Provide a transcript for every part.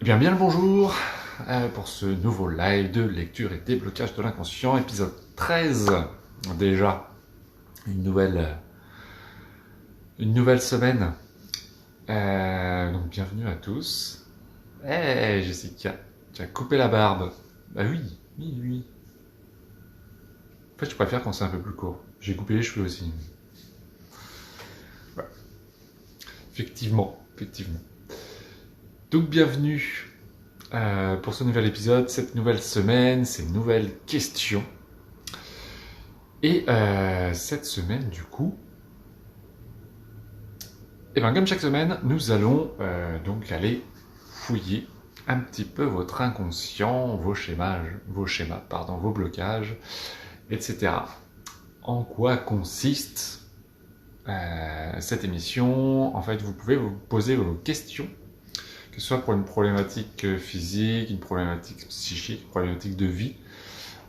Bien le bonjour pour ce nouveau live de lecture et déblocage de l'inconscient, épisode 13 déjà, une nouvelle semaine. Donc bienvenue à tous. Hey Jessica, tu as coupé la barbe. Bah oui, oui, oui. En fait je préfère quand c'est un peu plus court. J'ai coupé les cheveux aussi. Ouais. Effectivement. Donc bienvenue pour ce nouvel épisode, cette nouvelle semaine, ces nouvelles questions. Et cette semaine, du coup, comme chaque semaine, nous allons donc aller fouiller un petit peu votre inconscient, vos schémas, vos blocages, etc. En quoi consiste cette émission? En fait, vous pouvez vous poser vos questions, que ce soit pour une problématique physique, une problématique psychique, une problématique de vie,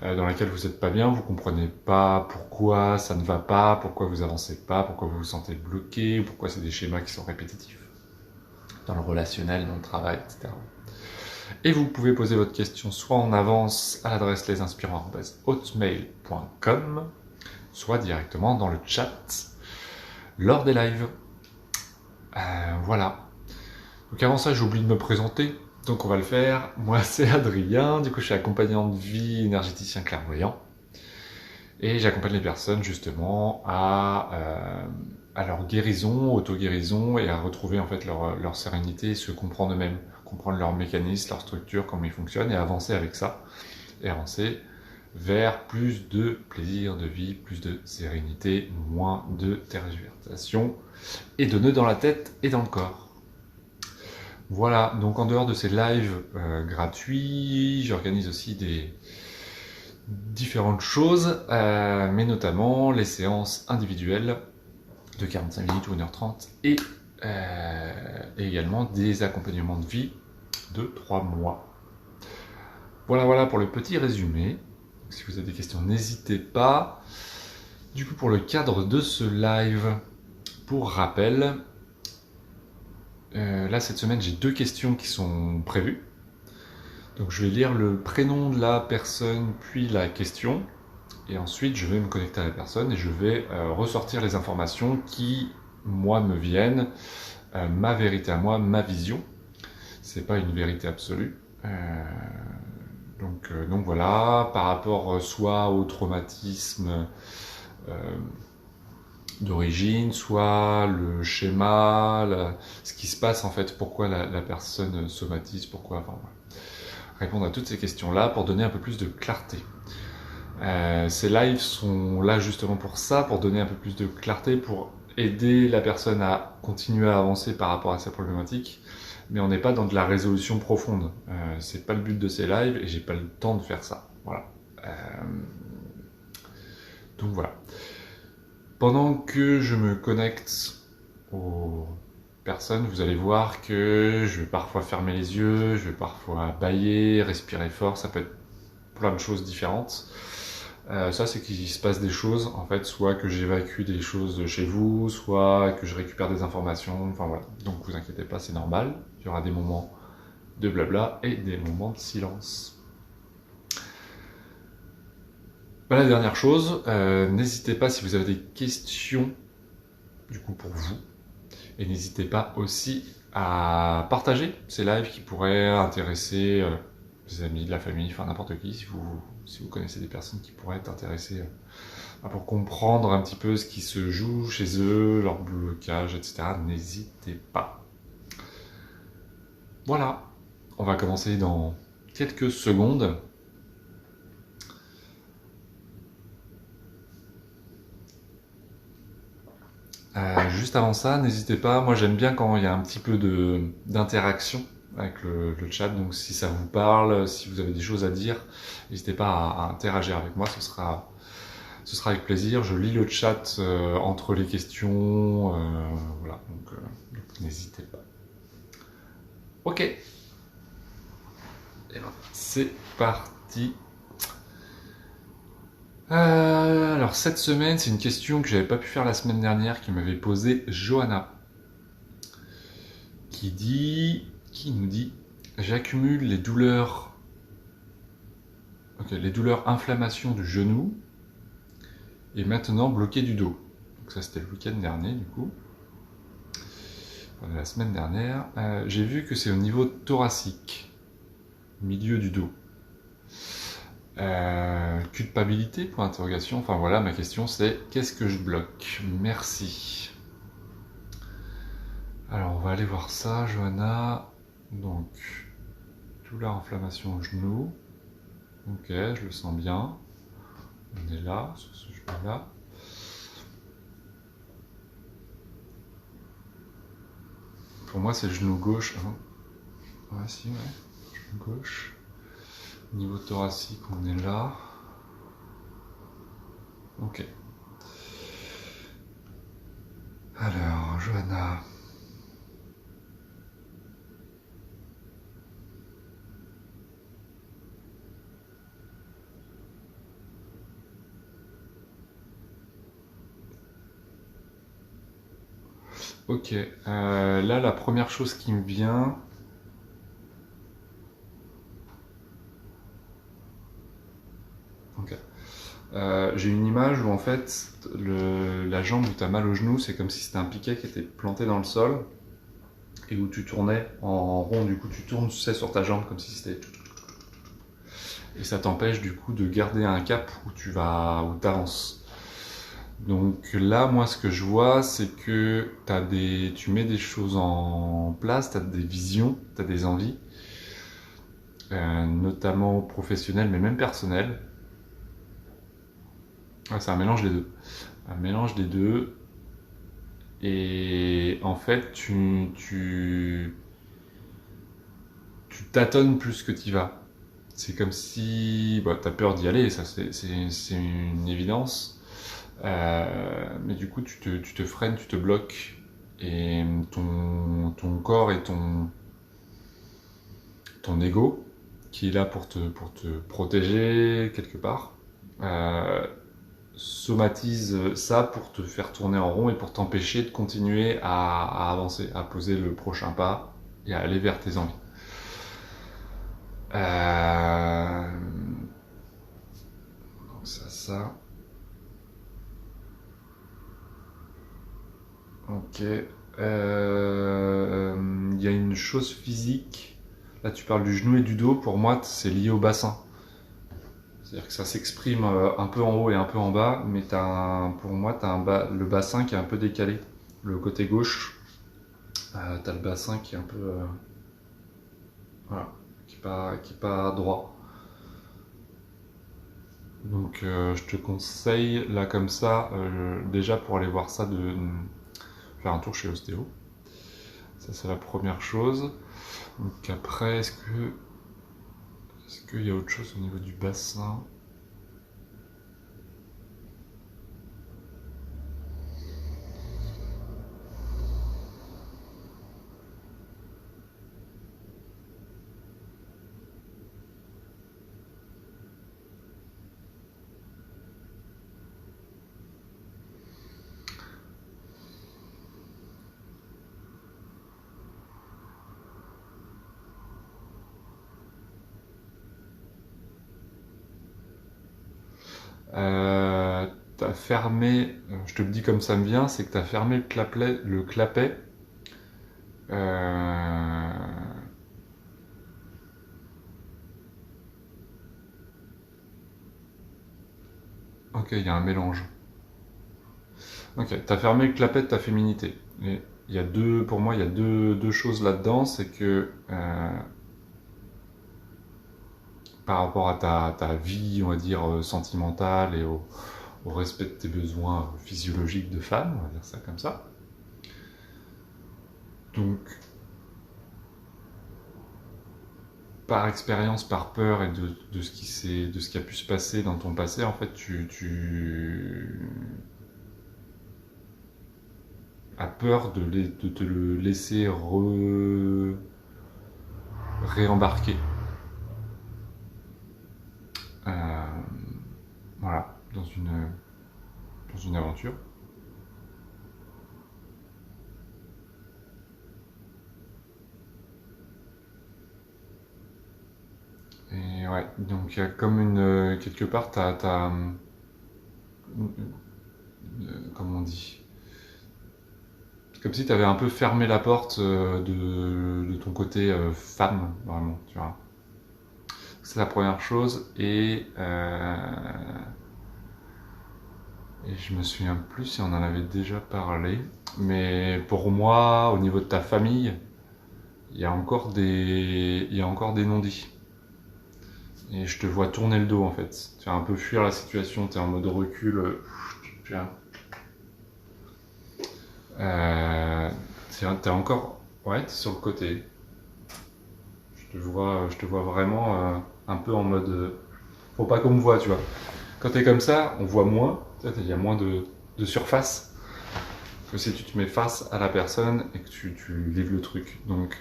dans laquelle vous n'êtes pas bien, vous comprenez pas pourquoi ça ne va pas, pourquoi vous avancez pas, pourquoi vous vous sentez bloqué, pourquoi c'est des schémas qui sont répétitifs dans le relationnel, dans le travail, etc. Et vous pouvez poser votre question soit en avance à l'adresse lesinspirants@hotmail.com, soit directement dans le chat lors des lives. Voilà. Donc avant ça, j'ai oublié de me présenter, donc on va le faire. Moi, c'est Adrien, du coup je suis accompagnant de vie énergéticien clairvoyant. Et j'accompagne les personnes justement à leur guérison, auto-guérison, et à retrouver en fait leur sérénité, se comprendre eux-mêmes, comprendre leurs mécanismes, leur structure, comment ils fonctionnent, et avancer avec ça, et avancer vers plus de plaisir de vie, plus de sérénité, moins de tergiversation, et de nœuds dans la tête et dans le corps. Voilà, donc en dehors de ces lives gratuits, j'organise aussi des différentes choses, mais notamment les séances individuelles de 45 minutes ou 1h30 et également des accompagnements de vie de 3 mois. Voilà pour le petit résumé. Si vous avez des questions, n'hésitez pas. Du coup, pour le cadre de ce live, pour rappel, là cette semaine j'ai 2 questions qui sont prévues. Donc je vais lire le prénom de la personne puis la question. Et ensuite, je vais me connecter à la personne et je vais ressortir les informations qui, moi, me viennent, ma vérité à moi, ma vision. C'est pas une vérité absolue. Donc voilà, par rapport soit au traumatisme d'origine, soit le schéma, ce qui se passe en fait, pourquoi la personne somatise, pourquoi. Enfin, voilà. Répondre à toutes ces questions-là pour donner un peu plus de clarté. Ces lives sont là justement pour ça, pour donner un peu plus de clarté, pour aider la personne à continuer à avancer par rapport à sa problématique, mais on n'est pas dans de la résolution profonde. C'est pas le but de ces lives et j'ai pas le temps de faire ça. Voilà. Donc voilà. Pendant que je me connecte aux personnes, vous allez voir que je vais parfois fermer les yeux, je vais parfois bâiller, respirer fort, ça peut être plein de choses différentes. Ça, c'est qu'il se passe des choses, en fait, soit que j'évacue des choses de chez vous, soit que je récupère des informations, enfin voilà. Donc vous inquiétez pas, c'est normal. Il y aura des moments de blabla et des moments de silence. La dernière chose, n'hésitez pas si vous avez des questions, du coup pour vous, et n'hésitez pas aussi à partager ces lives qui pourraient intéresser des amis, de la famille, enfin n'importe qui, si vous connaissez des personnes qui pourraient être intéressées pour comprendre un petit peu ce qui se joue chez eux, leur blocage, etc. N'hésitez pas. Voilà, on va commencer dans quelques secondes. Juste avant ça, n'hésitez pas, moi j'aime bien quand il y a un petit peu d'interaction avec le chat, donc si ça vous parle, si vous avez des choses à dire, n'hésitez pas à interagir avec moi, ce sera avec plaisir. Je lis le chat entre les questions, voilà, donc n'hésitez pas. Ok, et ben, c'est parti. Alors cette semaine, c'est une question que j'avais pas pu faire la semaine dernière, qui m'avait posée Johanna, qui nous dit J'accumule les douleurs, les douleurs inflammation du genou et maintenant bloqué du dos. Donc ça c'était le week-end dernier du coup, la semaine dernière. J'ai vu que c'est au niveau thoracique, milieu du dos. Culpabilité pour interrogation. Enfin voilà, ma question c'est qu'est-ce que je bloque? Merci. Alors on va aller voir ça, Johanna. Donc, douleur, inflammation au genou. Ok, je le sens bien. On est là, sur ce genou-là. Pour moi, c'est le genou gauche. Ouais, si, ouais. Genou gauche. Niveau thoracique, on est là. Ok. Alors, Johanna. Ok. Là, la première chose qui me vient. Ok. J'ai une image où en fait, la jambe où tu as mal au genou, c'est comme si c'était un piquet qui était planté dans le sol et où tu tournais en rond. Du coup, tu tournes, tu sais, sur ta jambe comme si c'était. Et ça t'empêche du coup de garder un cap où tu avances. Donc là, moi, ce que je vois, c'est que tu mets des choses en place, tu as des visions, tu as des envies, notamment professionnelles, mais même personnelles. Ouais, c'est un mélange des deux. Un mélange des deux. Et en fait, tu tâtonnes plus que tu vas. C'est comme si tu as peur d'y aller, ça c'est une évidence. Mais du coup, tu te freines, tu te bloques. Et ton corps et ton ego, qui est là pour te protéger quelque part, euh, somatise ça pour te faire tourner en rond et pour t'empêcher de continuer à avancer, à poser le prochain pas et à aller vers tes envies. Donc ça. Ok. Il y a une chose physique. Là, tu parles du genou et du dos. Pour moi, c'est lié au bassin. C'est-à-dire que ça s'exprime un peu en haut et un peu en bas, mais pour moi, tu as le bassin qui est un peu décalé. Le côté gauche, tu as le bassin qui est un peu. Voilà, qui est pas droit. Donc, je te conseille, là, comme ça, déjà pour aller voir ça, de faire un tour chez l'ostéo. Ça, c'est la première chose. Donc, après, est-ce qu'il y a autre chose au niveau du bassin? T'as fermé, je te le dis comme ça me vient, c'est que t'as fermé le clapet. Euh, Ok, il y a un mélange. Ok, t'as fermé le clapet de ta féminité. Et pour moi, il y a deux choses là-dedans, c'est que par rapport à ta vie, on va dire, sentimentale et au respect de tes besoins physiologiques de femme, on va dire ça comme ça. Donc, par expérience, par peur et de ce qui a pu se passer dans ton passé, en fait, tu as peur de te le laisser réembarquer. Euh, voilà, dans une aventure. ouais, donc il y a comme une quelque part, comment on dit, c'est comme si tu avais un peu fermé la porte de ton côté femme, vraiment, tu vois. C'est la première chose. Et je me souviens plus si on en avait déjà parlé. Mais pour moi, au niveau de ta famille, il y a encore des non-dits. Et je te vois tourner le dos en fait. Tu vas un peu fuir la situation, tu es en mode recul. Tu vois. T'es encore. Ouais, t'es sur le côté. Je te vois vraiment un peu en mode. Faut pas qu'on me voit, tu vois. Quand t'es comme ça, on voit moins. Il y a moins de surface que si tu te mets face à la personne et que tu livres le truc. Donc,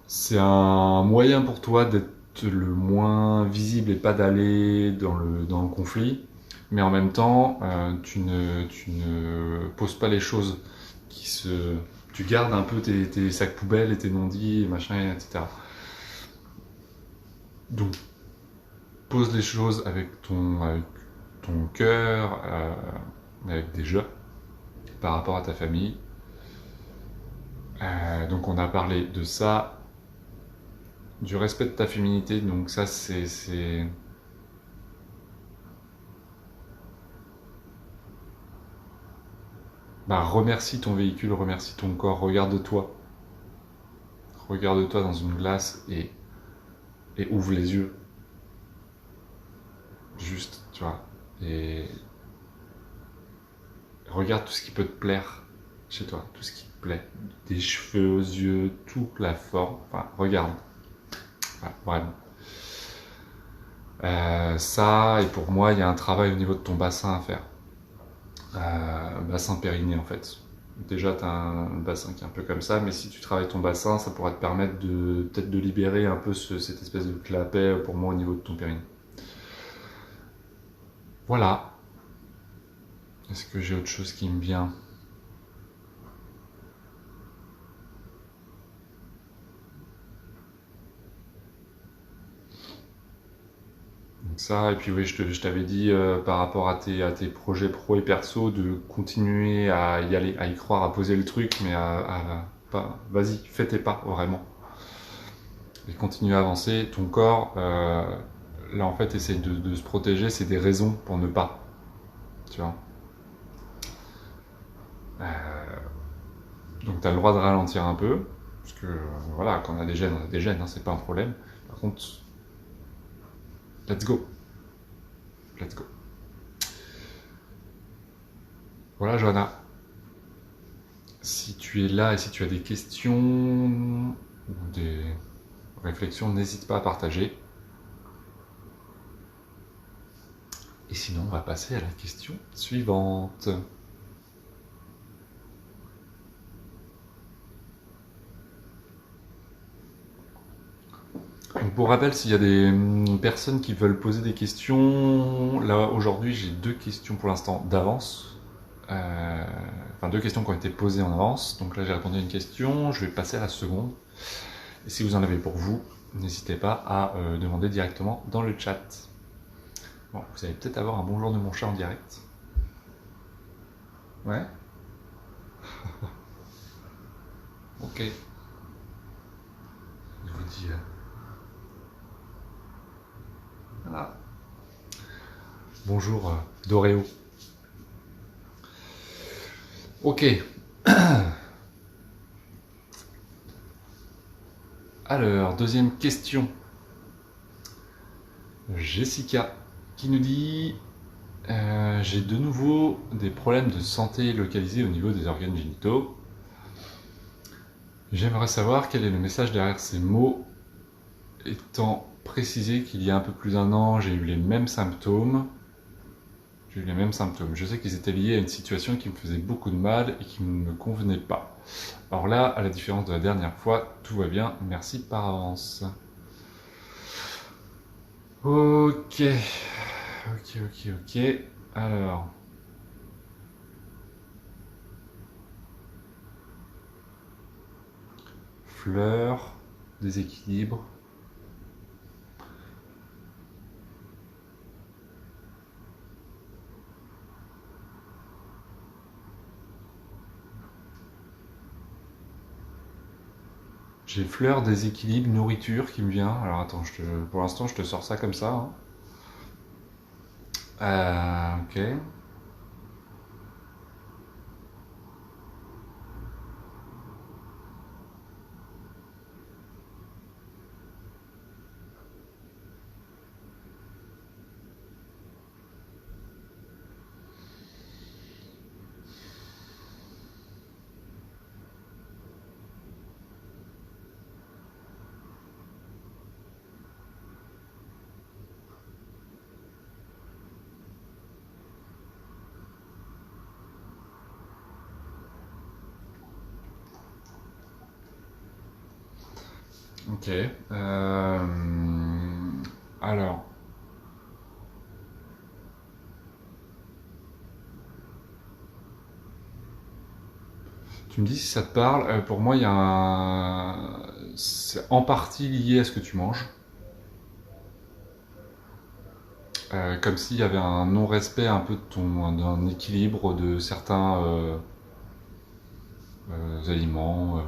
c'est un moyen pour toi d'être le moins visible et pas d'aller dans le conflit. Mais en même temps, tu ne poses pas les choses qui se. Tu gardes un peu tes sacs poubelles et tes non-dits, et machin, etc. Donc, pose les choses avec ton cœur, avec des jeux par rapport à ta famille. Donc, on a parlé de ça, du respect de ta féminité. Donc, ça, c'est. Bah, remercie ton véhicule, remercie ton corps, regarde-toi. Regarde-toi dans une glace et ouvre les yeux. Juste, tu vois. Et regarde tout ce qui peut te plaire chez toi, tout ce qui te plaît. Des cheveux aux yeux, toute la forme. Enfin, regarde. Voilà, vraiment. Ça, et pour moi, il y a un travail au niveau de ton bassin à faire. Bassin périnée en fait. Déjà, tu as un bassin qui est un peu comme ça, mais si tu travailles ton bassin, ça pourra te permettre de peut-être de libérer un peu cette espèce de clapet pour moi au niveau de ton périnée. Voilà. Est-ce que j'ai autre chose qui me vient? Donc ça, et puis oui, je t'avais dit par rapport à tes projets pro et perso de continuer à y aller, à y croire, à poser le truc, mais pas, vas-y, fais tes pas vraiment. Et continue à avancer. Ton corps, là en fait, essaye de se protéger, c'est des raisons pour ne pas. Tu vois. Donc tu as le droit de ralentir un peu, parce que voilà, quand on a des gènes, hein, c'est pas un problème. Par contre, let's go. Let's go. Voilà, Johanna. Si tu es là et si tu as des questions ou des réflexions, n'hésite pas à partager. Et sinon, on va passer à la question suivante. Donc pour rappel, s'il y a des personnes qui veulent poser des questions, là aujourd'hui j'ai 2 questions pour l'instant d'avance. Enfin 2 questions qui ont été posées en avance. Donc là j'ai répondu à une question, je vais passer à la seconde. Et si vous en avez pour vous, n'hésitez pas à demander directement dans le chat. Bon, vous allez peut-être avoir un bonjour de mon chat en direct. Ouais. Ok. Je vous dis. Voilà. Bonjour Doréo. Ok. Alors, deuxième question. Jessica qui nous dit j'ai de nouveau des problèmes de santé localisés au niveau des organes génitaux. J'aimerais savoir quel est le message derrière ces mots, étant précisé qu'il y a un peu plus d'un an, j'ai eu les mêmes symptômes. Je sais qu'ils étaient liés à une situation qui me faisait beaucoup de mal et qui ne me convenait pas. Alors là, à la différence de la dernière fois, tout va bien. Merci par avance. Ok. Alors. Fleurs, déséquilibre. J'ai fleurs, déséquilibre, nourriture qui me vient. Alors attends, pour l'instant, je te sors ça comme ça, hein. Ok. Ok. Alors, tu me dis si ça te parle. Pour moi, il y a c'est en partie lié à ce que tu manges. Comme s'il y avait un non-respect un peu de d'un équilibre de certains aliments,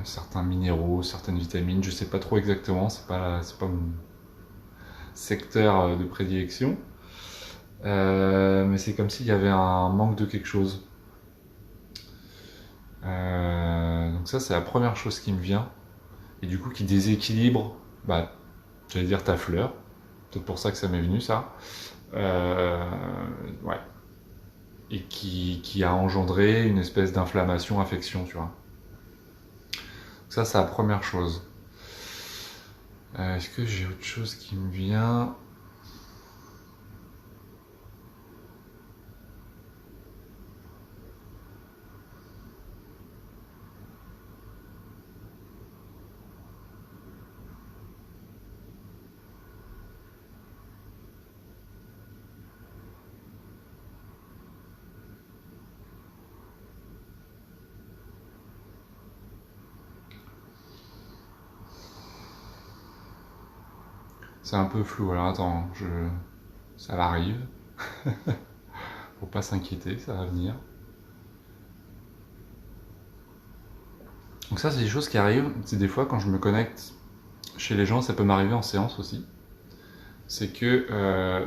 certains minéraux, certaines vitamines. Je sais pas trop exactement. C'est pas mon secteur de prédilection. Mais c'est comme s'il y avait un manque de quelque chose. Donc ça, c'est la première chose qui me vient. Et du coup, qui déséquilibre, bah, j'allais dire ta fleur. Peut-être pour ça que ça m'est venu, ça. Euh, ouais. Et qui a engendré une espèce d'inflammation, infection, tu vois. Ça, c'est la première chose. Est-ce que j'ai autre chose qui me vient? C'est un peu flou. Alors attends, ça arrive. Faut pas s'inquiéter, ça va venir. Donc ça, c'est des choses qui arrivent. C'est des fois quand je me connecte chez les gens, ça peut m'arriver en séance aussi. C'est que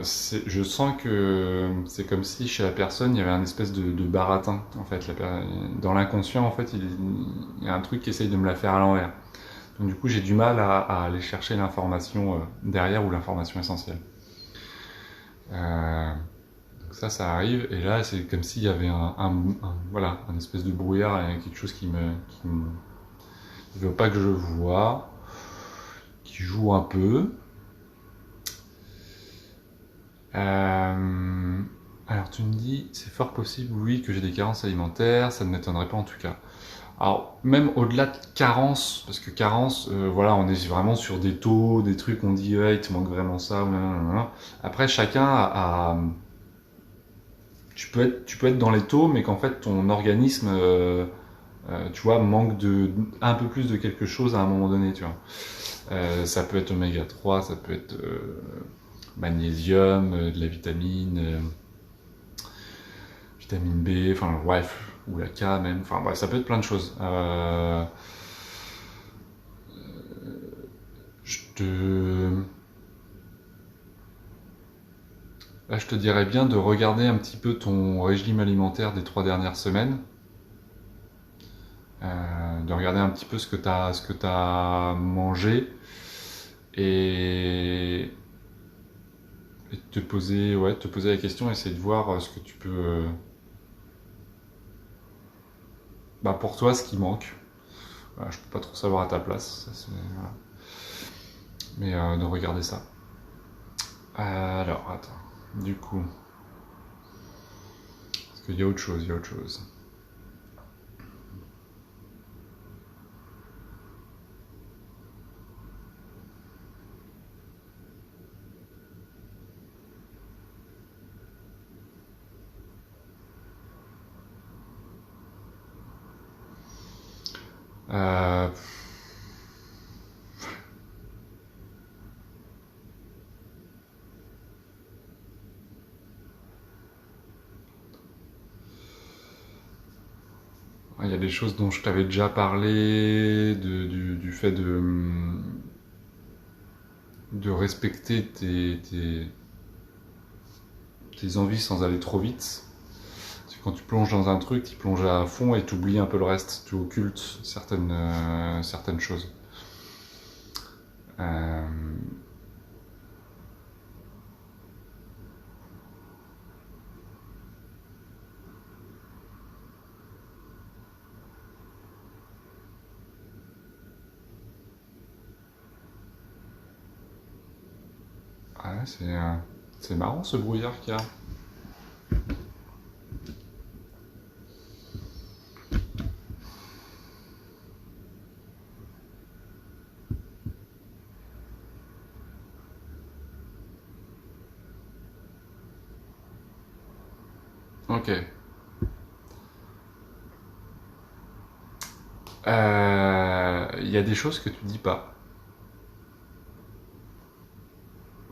je sens que c'est comme si chez la personne il y avait un espèce de baratin en fait. Dans l'inconscient en fait il y a un truc qui essaye de me la faire à l'envers. Donc du coup j'ai du mal à aller chercher l'information derrière ou l'information essentielle. Donc ça arrive et là c'est comme s'il y avait voilà un espèce de brouillard, quelque chose qui veut pas que je vois, qui joue un peu. Alors tu me dis, c'est fort possible, oui, que j'ai des carences alimentaires, ça ne m'étonnerait pas en tout cas. Alors même au-delà de carences, parce que carences, voilà, on est vraiment sur des taux, des trucs, on dit ouais, il te manque vraiment ça, ou nanana. Après chacun tu peux être dans les taux, mais qu'en fait ton organisme, tu vois, manque un peu plus de quelque chose à un moment donné, tu vois. Ça peut être oméga 3, ça peut être magnésium, de la vitamine B, enfin bref, ou la K même, enfin bref, ça peut être plein de choses. Je te... Là, je te dirais bien de regarder un petit peu ton régime alimentaire des 3 dernières semaines, de regarder un petit peu ce que t'as mangé et, et de te poser la question, essayer de voir ce que tu peux, bah pour toi, ce qui manque. Voilà, je peux pas trop savoir à ta place, voilà. Mais de regarder ça. Alors, attends. Du coup, parce qu'il y a autre chose, il y a autre chose. Euh, Il y a des choses dont je t'avais déjà parlé, du fait de respecter tes envies sans aller trop vite. Parce que quand tu plonges dans un truc, tu plonges à fond et tu oublies un peu le reste, tu occultes certaines choses. Euh, ouais, c'est marrant ce brouillard qu'il y a. Ok. Il y a des choses que tu dis pas.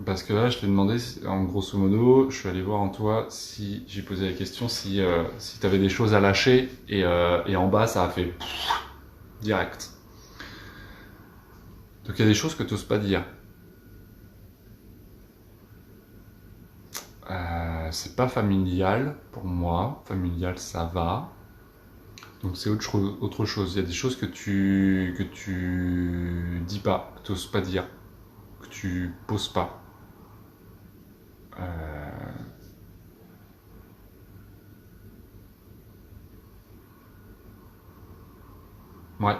Parce que là, je t'ai demandé, en grosso modo, je suis allé voir en toi si j'ai posé la question si tu avais des choses à lâcher et en bas ça a fait direct. Donc il y a des choses que tu n'oses pas dire. C'est pas familial pour moi. Familial, ça va. Donc c'est autre chose. Il y a des choses que tu dis pas, que tu n'oses pas dire, que tu poses pas. Euh, ouais.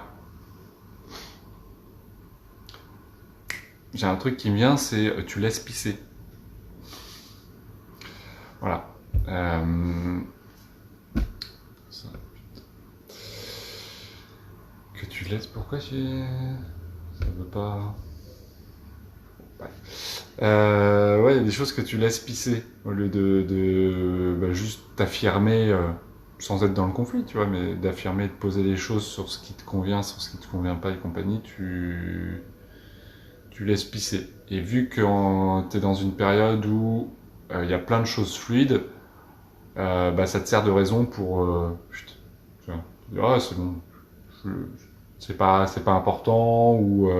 J'ai un truc qui me vient, c'est tu laisses pisser. Voilà. Ça, que tu laisses. Pourquoi ça veut pas. Ouais. Ouais, il y a des choses que tu laisses pisser au lieu de juste t'affirmer sans être dans le conflit, tu vois, mais d'affirmer, de poser les choses sur ce qui te convient, sur ce qui te convient pas et compagnie, tu laisses pisser. Et vu que t'es dans une période où il y a plein de choses fluides, ça te sert de raison pour tu vois, tu dis, ah, c'est bon, je- c'est pas important ou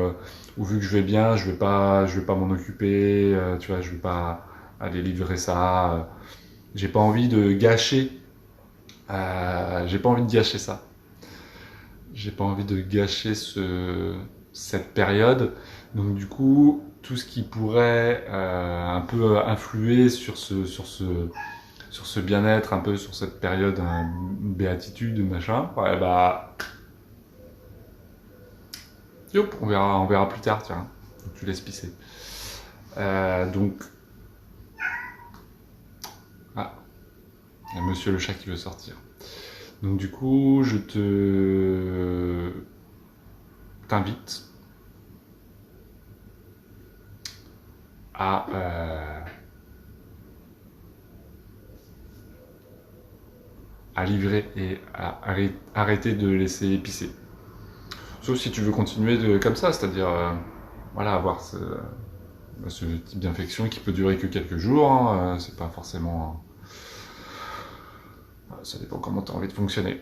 vu que je vais bien, je vais pas m'en occuper, tu vois, je vais pas aller livrer ça. J'ai pas envie de gâcher, j'ai pas envie de gâcher ça. J'ai pas envie de gâcher cette période. Donc du coup, tout ce qui pourrait un peu influer sur ce bien-être, un peu sur cette période, une béatitude, machin, ouais, yop, on verra plus tard, tiens. Donc, tu laisses pisser. Donc, ah, il y a Monsieur le chat qui veut sortir. Donc du coup, je t'invite à livrer et à arrêter de laisser pisser. Sauf si tu veux continuer comme ça, c'est-à-dire voilà, avoir ce type d'infection qui peut durer que quelques jours. Hein, c'est pas forcément. Ça dépend comment tu as envie de fonctionner.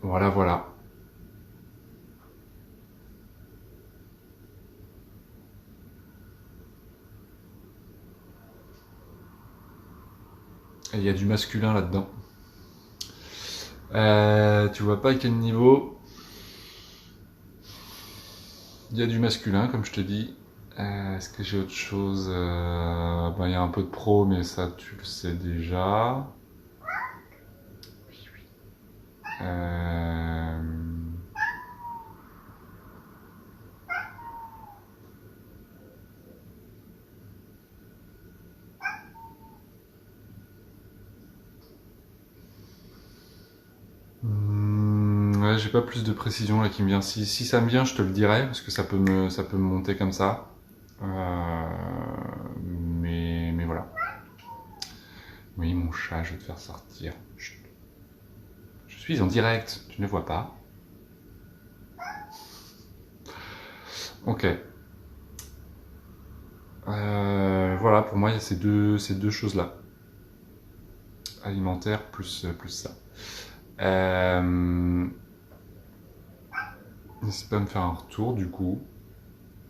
Voilà, voilà. Et il y a du masculin là-dedans. Tu vois pas à quel niveau. Il y a du masculin, comme je te dis. Est-ce que j'ai autre chose il y a un peu de pro, mais ça, tu le sais déjà. Euh, ouais, j'ai pas plus de précision là qui me vient. Si ça me vient, je te le dirai, parce que ça peut me monter comme ça. Mais voilà. Oui, mon chat, je vais te faire sortir. Chut. Je suis en direct, tu ne vois pas. Ok. Voilà, pour moi, il y a ces deux choses-là. Alimentaire plus ça. N'hésite pas à me faire un retour, du coup.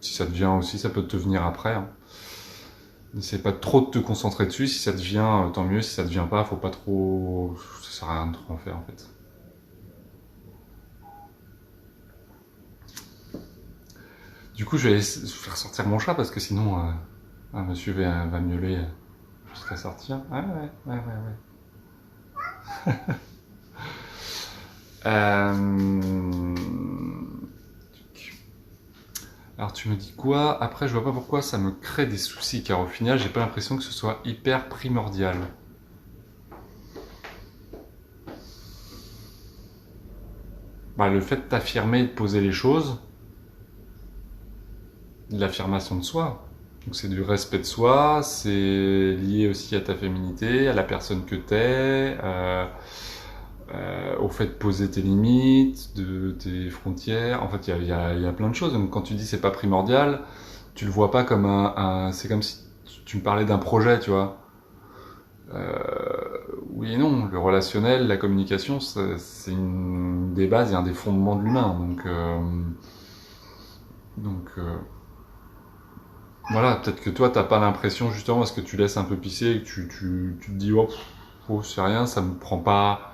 Si ça te vient aussi, ça peut te venir après. Hein. N'essaie pas trop de te concentrer dessus. Si ça te vient, tant mieux. Si ça te vient pas, faut pas trop... Ça sert à rien de trop en faire, en fait. Du coup, je vais faire sortir mon chat parce que sinon, monsieur va miauler jusqu'à sortir. Ouais. Alors tu me dis quoi? Après, je vois pas pourquoi ça me crée des soucis, car au final, j'ai pas l'impression que ce soit hyper primordial. Bah, le fait de t'affirmer et de poser les choses, de l'affirmation de soi. Donc c'est du respect de soi, c'est lié aussi à ta féminité, à la personne que t'es, au fait de poser tes limites, de tes frontières. En fait, il y a plein de choses. Donc quand tu dis c'est pas primordial, tu le vois pas comme c'est comme si tu me parlais d'un projet, tu vois. Oui et non, le relationnel, la communication, c'est une des bases et un des fondements de l'humain. Donc voilà, peut-être que toi, t'as pas l'impression justement parce que tu laisses un peu pisser et que tu te dis oh c'est rien, ça me prend pas.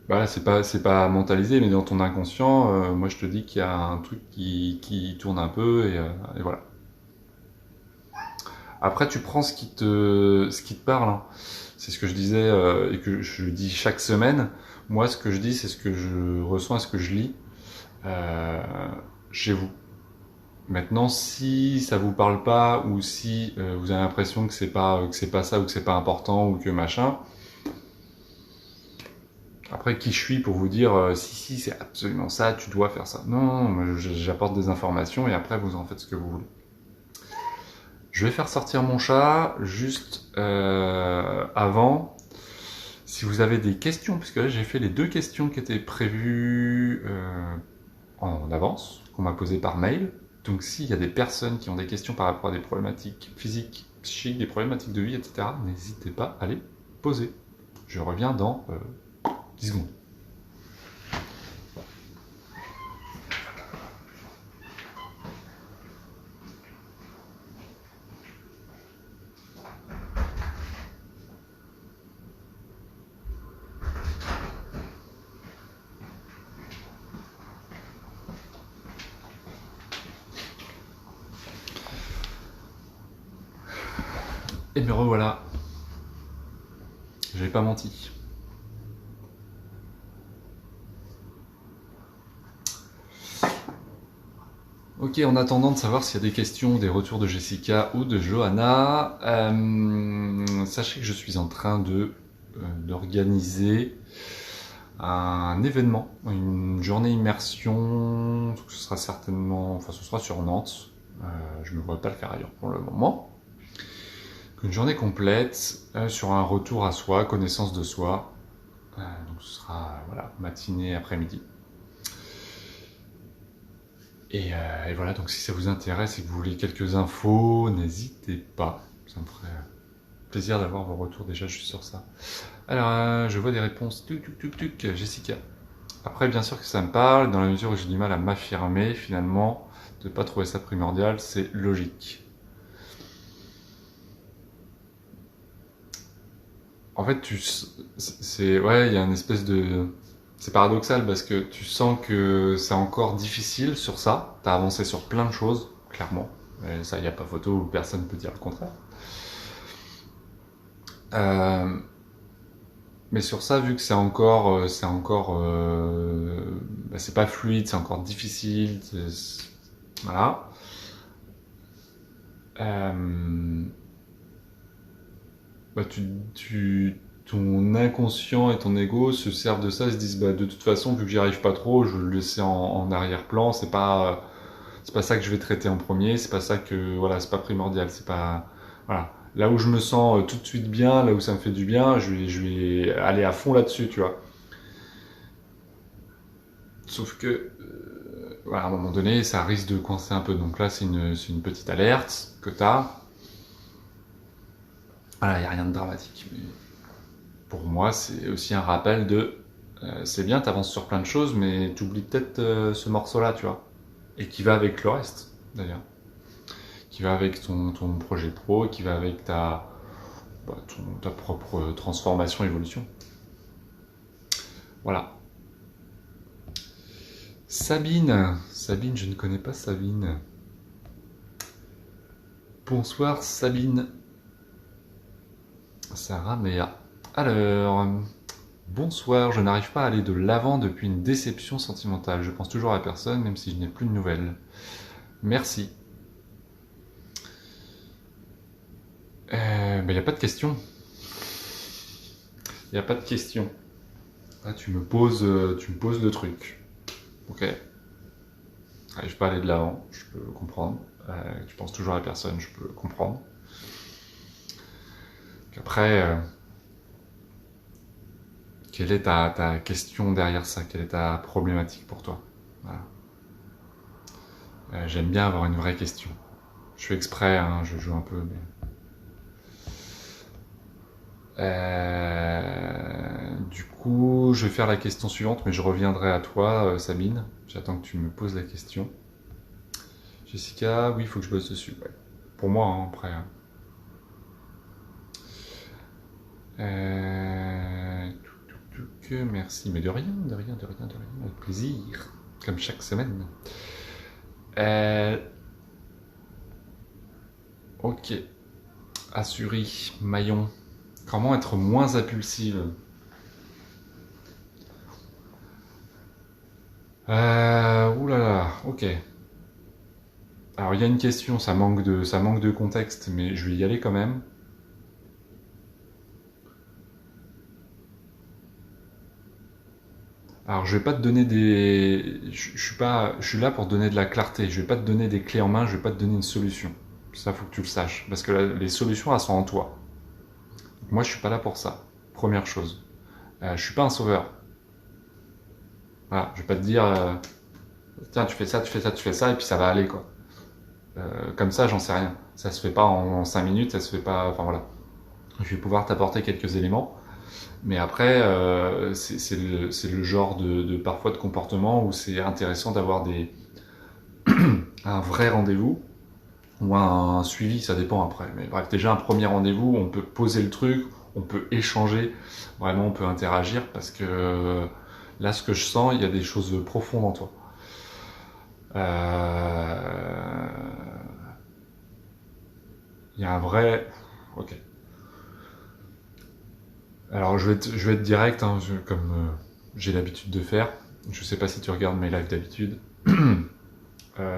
Voilà, c'est pas mentalisé, mais dans ton inconscient, moi je te dis qu'il y a un truc qui tourne un peu et voilà. Après, tu prends ce qui te parle. Hein. C'est ce que je disais et que je dis chaque semaine. Moi, ce que je dis, c'est ce que je ressens et ce que je lis euh, chez vous. Maintenant, si ça vous parle pas ou si vous avez l'impression que c'est pas ça ou que c'est pas important ou que machin, après qui je suis pour vous dire si c'est absolument ça, tu dois faire ça. Non, moi, j'apporte des informations et après vous en faites ce que vous voulez. Je vais faire sortir mon chat juste avant. Si vous avez des questions, puisque là j'ai fait les 2 questions qui étaient prévues en avance, qu'on m'a posées par mail. Donc s'il y a des personnes qui ont des questions par rapport à des problématiques physiques, psychiques, des problématiques de vie, etc., n'hésitez pas à les poser. Je reviens dans 10 secondes. Et me revoilà. J'avais pas menti. Ok, en attendant de savoir s'il y a des questions, des retours de Jessica ou de Johanna, sachez que je suis en train d'organiser un événement, une journée immersion. Ce sera certainement, enfin, ce sera sur Nantes. Je ne me vois pas le faire ailleurs pour le moment. Une journée complète sur un retour à soi, connaissance de soi. Donc ce sera voilà, matinée, après-midi. Et voilà, donc si ça vous intéresse et que vous voulez quelques infos, n'hésitez pas. Ça me ferait plaisir d'avoir vos retours déjà juste sur ça. Alors, je vois des réponses. Jessica. Après, bien sûr que ça me parle, dans la mesure où j'ai du mal à m'affirmer, finalement, de ne pas trouver ça primordial, c'est logique. En fait, ouais, il y a une espèce de... C'est paradoxal parce que tu sens que c'est encore difficile sur ça. T'as avancé sur plein de choses, clairement. Et ça, il n'y a pas photo, personne ne peut dire le contraire. Mais sur ça, vu que c'est encore, c'est pas fluide, c'est encore difficile, voilà. Bah, ton inconscient et ton ego se servent de ça et se disent bah, de toute façon, vu que j'y arrive pas trop, je vais le laisser en arrière-plan. C'est pas ça que je vais traiter en premier. C'est pas ça que voilà, c'est pas primordial. C'est pas voilà. là où je me sens tout de suite bien, là où ça me fait du bien, je vais aller à fond là-dessus, tu vois. Sauf que, voilà, à un moment donné, ça risque de coincer un peu. Donc là, c'est une petite alerte que tu as. Voilà, il n'y a rien de dramatique. Mais pour moi, c'est aussi un rappel de c'est bien, t'avances sur plein de choses, mais t'oublies peut-être ce morceau-là, tu vois. Et qui va avec le reste, d'ailleurs. Qui va avec ton projet pro, qui va avec ta propre transformation, évolution. Voilà. Sabine. Sabine, je ne connais pas Sabine. Bonsoir Sabine. Sarah Méa. Alors, bonsoir, je n'arrive pas à aller de l'avant depuis une déception sentimentale. Je pense toujours à personne, même si je n'ai plus de nouvelles. Merci. Il n'y a pas de question. Il n'y a pas de question. Là, tu me poses le truc. Ok. J'arrive pas à aller de l'avant, je peux comprendre. Tu penses toujours à personne, je peux comprendre. Après, quelle est ta question derrière ça? Quelle est ta problématique pour toi? Voilà. J'aime bien avoir une vraie question. Je fais exprès, hein, je joue un peu, mais... Du coup, je vais faire la question suivante, mais je reviendrai à toi, Sabine. J'attends que tu me poses la question. Jessica, oui, il faut que je bosse dessus. Ouais. Pour moi, hein, après. Merci, mais de rien, avec plaisir, comme chaque semaine. Ok, Assuri, Maillon, comment être moins impulsive? Ouh là là, ok. Alors il y a une question, ça manque de contexte, mais je vais y aller quand même. Alors je vais pas te donner des, je suis là pour te donner de la clarté. Je vais pas te donner des clés en main, je vais pas te donner une solution. Ça faut que tu le saches, parce que les solutions elles sont en toi. Donc, moi je suis pas là pour ça. Première chose, je suis pas un sauveur. Voilà, je vais pas te dire, tiens tu fais ça, tu fais ça, tu fais ça, et puis ça va aller quoi. Comme ça j'en sais rien. Ça se fait pas en 5 minutes, ça se fait pas, enfin voilà. Je vais pouvoir t'apporter quelques éléments. Mais après, c'est le genre parfois de comportement où c'est intéressant d'avoir un vrai rendez-vous ou un suivi, ça dépend après. Mais bref, déjà un premier rendez-vous, on peut poser le truc, on peut échanger, vraiment on peut interagir parce que là, ce que je sens, il y a des choses profondes en toi. Il y a un vrai... Ok. Alors je vais être direct, hein, comme j'ai l'habitude de faire. Je sais pas si tu regardes mes lives d'habitude.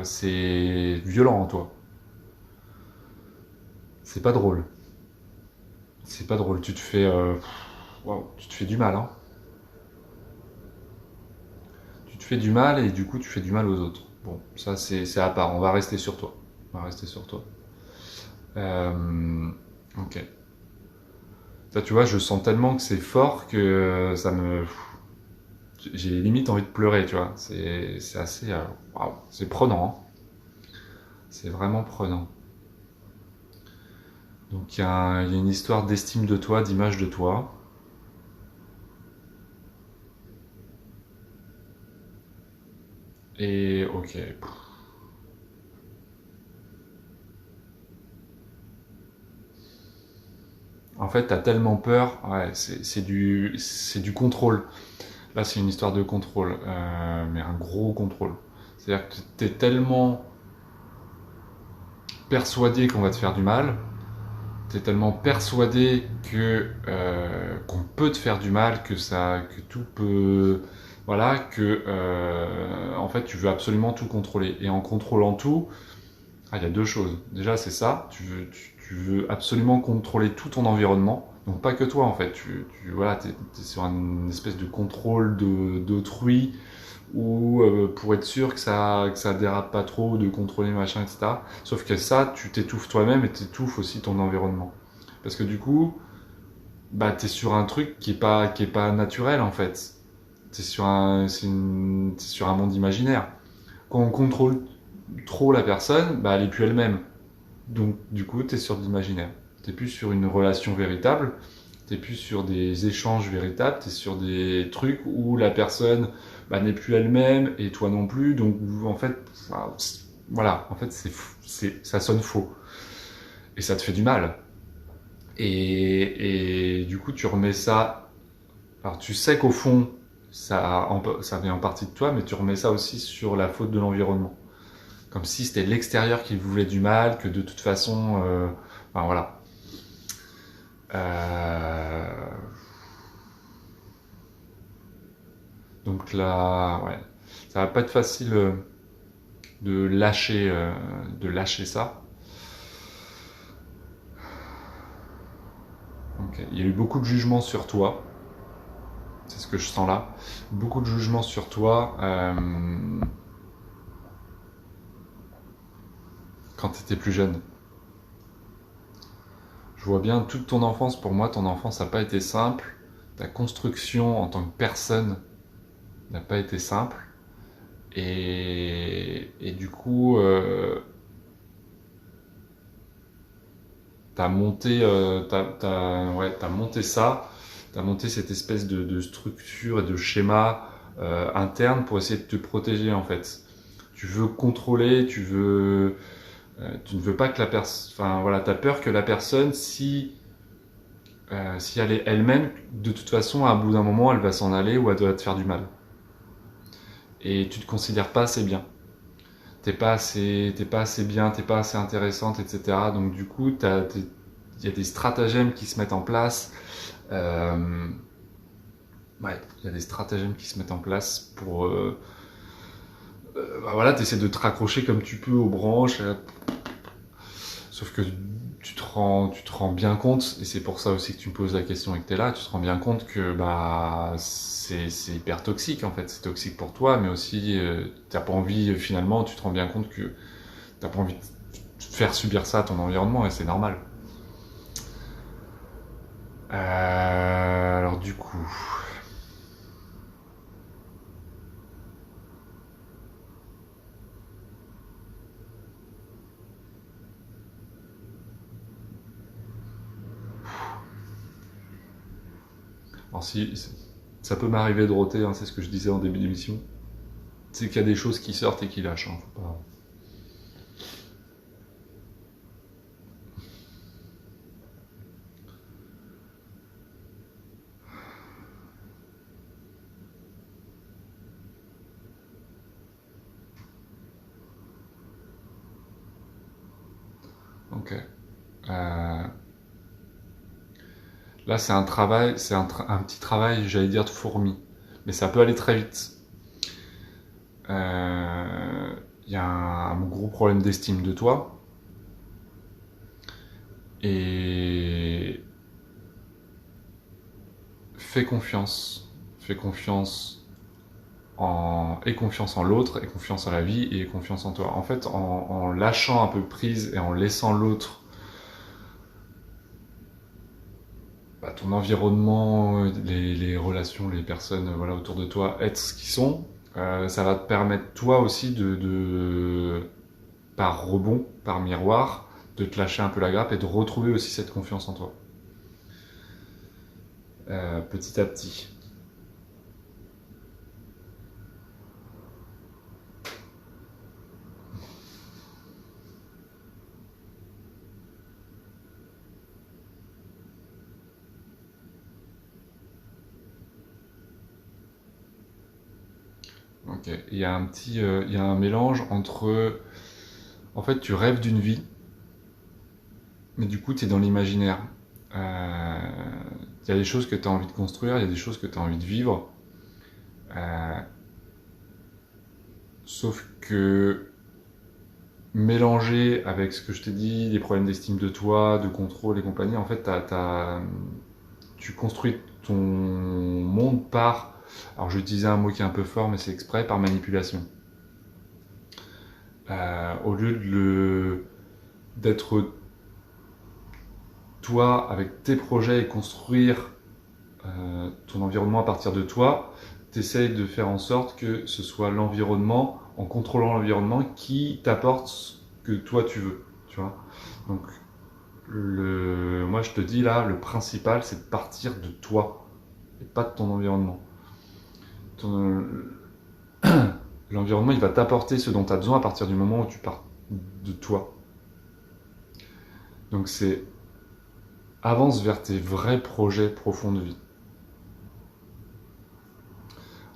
C'est violent en toi. C'est pas drôle. C'est pas drôle. Tu te fais du mal, hein. Tu te fais du mal et du coup tu fais du mal aux autres. Bon, ça c'est à part. On va rester sur toi. On va rester sur toi. Ok. Ça, tu vois, je sens tellement que c'est fort que ça me. J'ai limite envie de pleurer, tu vois. C'est assez. Waouh, c'est prenant, hein. C'est vraiment prenant. Donc il y a une histoire d'estime de toi, d'image de toi. Et ok. En fait, t'as tellement peur. Ouais, c'est du contrôle. Là, c'est une histoire de contrôle, mais un gros contrôle. C'est-à-dire que t'es tellement persuadé qu'on va te faire du mal, t'es tellement persuadé que qu'on peut te faire du mal, que tout peut, voilà, que en fait tu veux absolument tout contrôler. Et en contrôlant tout, il y a deux choses. Déjà, c'est ça, tu veux absolument contrôler tout ton environnement. Donc pas que toi en fait, voilà, t'es sur une espèce de contrôle d'autrui ou pour être sûr que ça dérape pas trop, de contrôler machin, etc. Sauf que ça, tu t'étouffes toi-même et t'étouffes aussi ton environnement. Parce que du coup, bah, t'es sur un truc qui est pas naturel en fait. T'es sur un monde imaginaire. Quand on contrôle trop la personne, bah, elle est plus elle-même. Donc, du coup, t'es sur de l'imaginaire. T'es plus sur une relation véritable. T'es plus sur des échanges véritables. T'es sur des trucs où la personne bah, n'est plus elle-même et toi non plus. Donc, en fait, voilà. En fait, ça sonne faux et ça te fait du mal. Et du coup, tu remets ça. Alors, tu sais qu'au fond, ça vient en partie de toi, mais tu remets ça aussi sur la faute de l'environnement. Comme si c'était l'extérieur qui voulait du mal, que de toute façon, enfin voilà. Euh, donc là, ouais, ça va pas être facile de lâcher ça. Okay. Il y a eu beaucoup de jugements sur toi, c'est ce que je sens là. Beaucoup de jugements sur toi quand tu étais plus jeune. Je vois bien toute ton enfance, pour moi, ton enfance n'a pas été simple. Ta construction en tant que personne n'a pas été simple. Et du coup, t'as monté ça, t'as monté cette espèce de structure et de schéma interne pour essayer de te protéger en fait. Tu veux contrôler, tu ne veux pas que la personne, enfin voilà, t'as peur que la personne, si elle est elle-même, de toute façon, à un bout d'un moment, elle va s'en aller ou elle doit te faire du mal. Et tu te considères pas assez bien. T'es pas assez bien, t'es pas assez intéressante, etc. Donc du coup, il y a des stratagèmes qui se mettent en place. Euh, ouais, il y a des stratagèmes qui se mettent en place pour, bah voilà, t'essaies de te raccrocher comme tu peux aux branches. Sauf que tu te rends bien compte, et c'est pour ça aussi que tu me poses la question et que t'es là, tu te rends bien compte que bah c'est hyper toxique en fait. C'est toxique pour toi, mais aussi t'as pas envie finalement. Tu te rends bien compte que t'as pas envie de faire subir ça à ton environnement et c'est normal. Alors du coup, alors si ça peut m'arriver de roter, hein, c'est ce que je disais en début d'émission, c'est qu'il y a des choses qui sortent et qui lâchent. Hein, faut pas... Ok. Euh, Là, c'est un travail, un petit travail, j'allais dire de fourmi, mais ça peut aller très vite. Il y a un gros problème d'estime de toi et fais confiance. Fais confiance et confiance en l'autre, et confiance en la vie, et confiance en toi. En fait, en lâchant un peu prise et en laissant l'autre, bah, ton environnement, les relations, les personnes voilà, autour de toi être ce qu'ils sont, ça va te permettre toi aussi par rebond, par miroir, de te lâcher un peu la grappe et de retrouver aussi cette confiance en toi, petit à petit. Ok. Il y a un mélange entre, en fait, tu rêves d'une vie, mais du coup, tu es dans l'imaginaire. Il y a des choses que tu as envie de construire, il y a des choses que tu as envie de vivre, euh, sauf que mélangé avec ce que je t'ai dit, les problèmes d'estime de toi, de contrôle et compagnie, en fait, tu construis ton monde par, alors je disais un mot qui est un peu fort, mais c'est exprès, par manipulation. Au lieu d'être toi, avec tes projets et construire ton environnement à partir de toi, tu essayes de faire en sorte que ce soit l'environnement, en contrôlant l'environnement, qui t'apporte ce que toi tu veux. Tu vois. Donc, moi je te dis là, le principal c'est de partir de toi et pas de ton environnement. L'environnement il va t'apporter ce dont tu as besoin à partir du moment où tu pars de toi. Donc c'est avance vers tes vrais projets profonds de vie.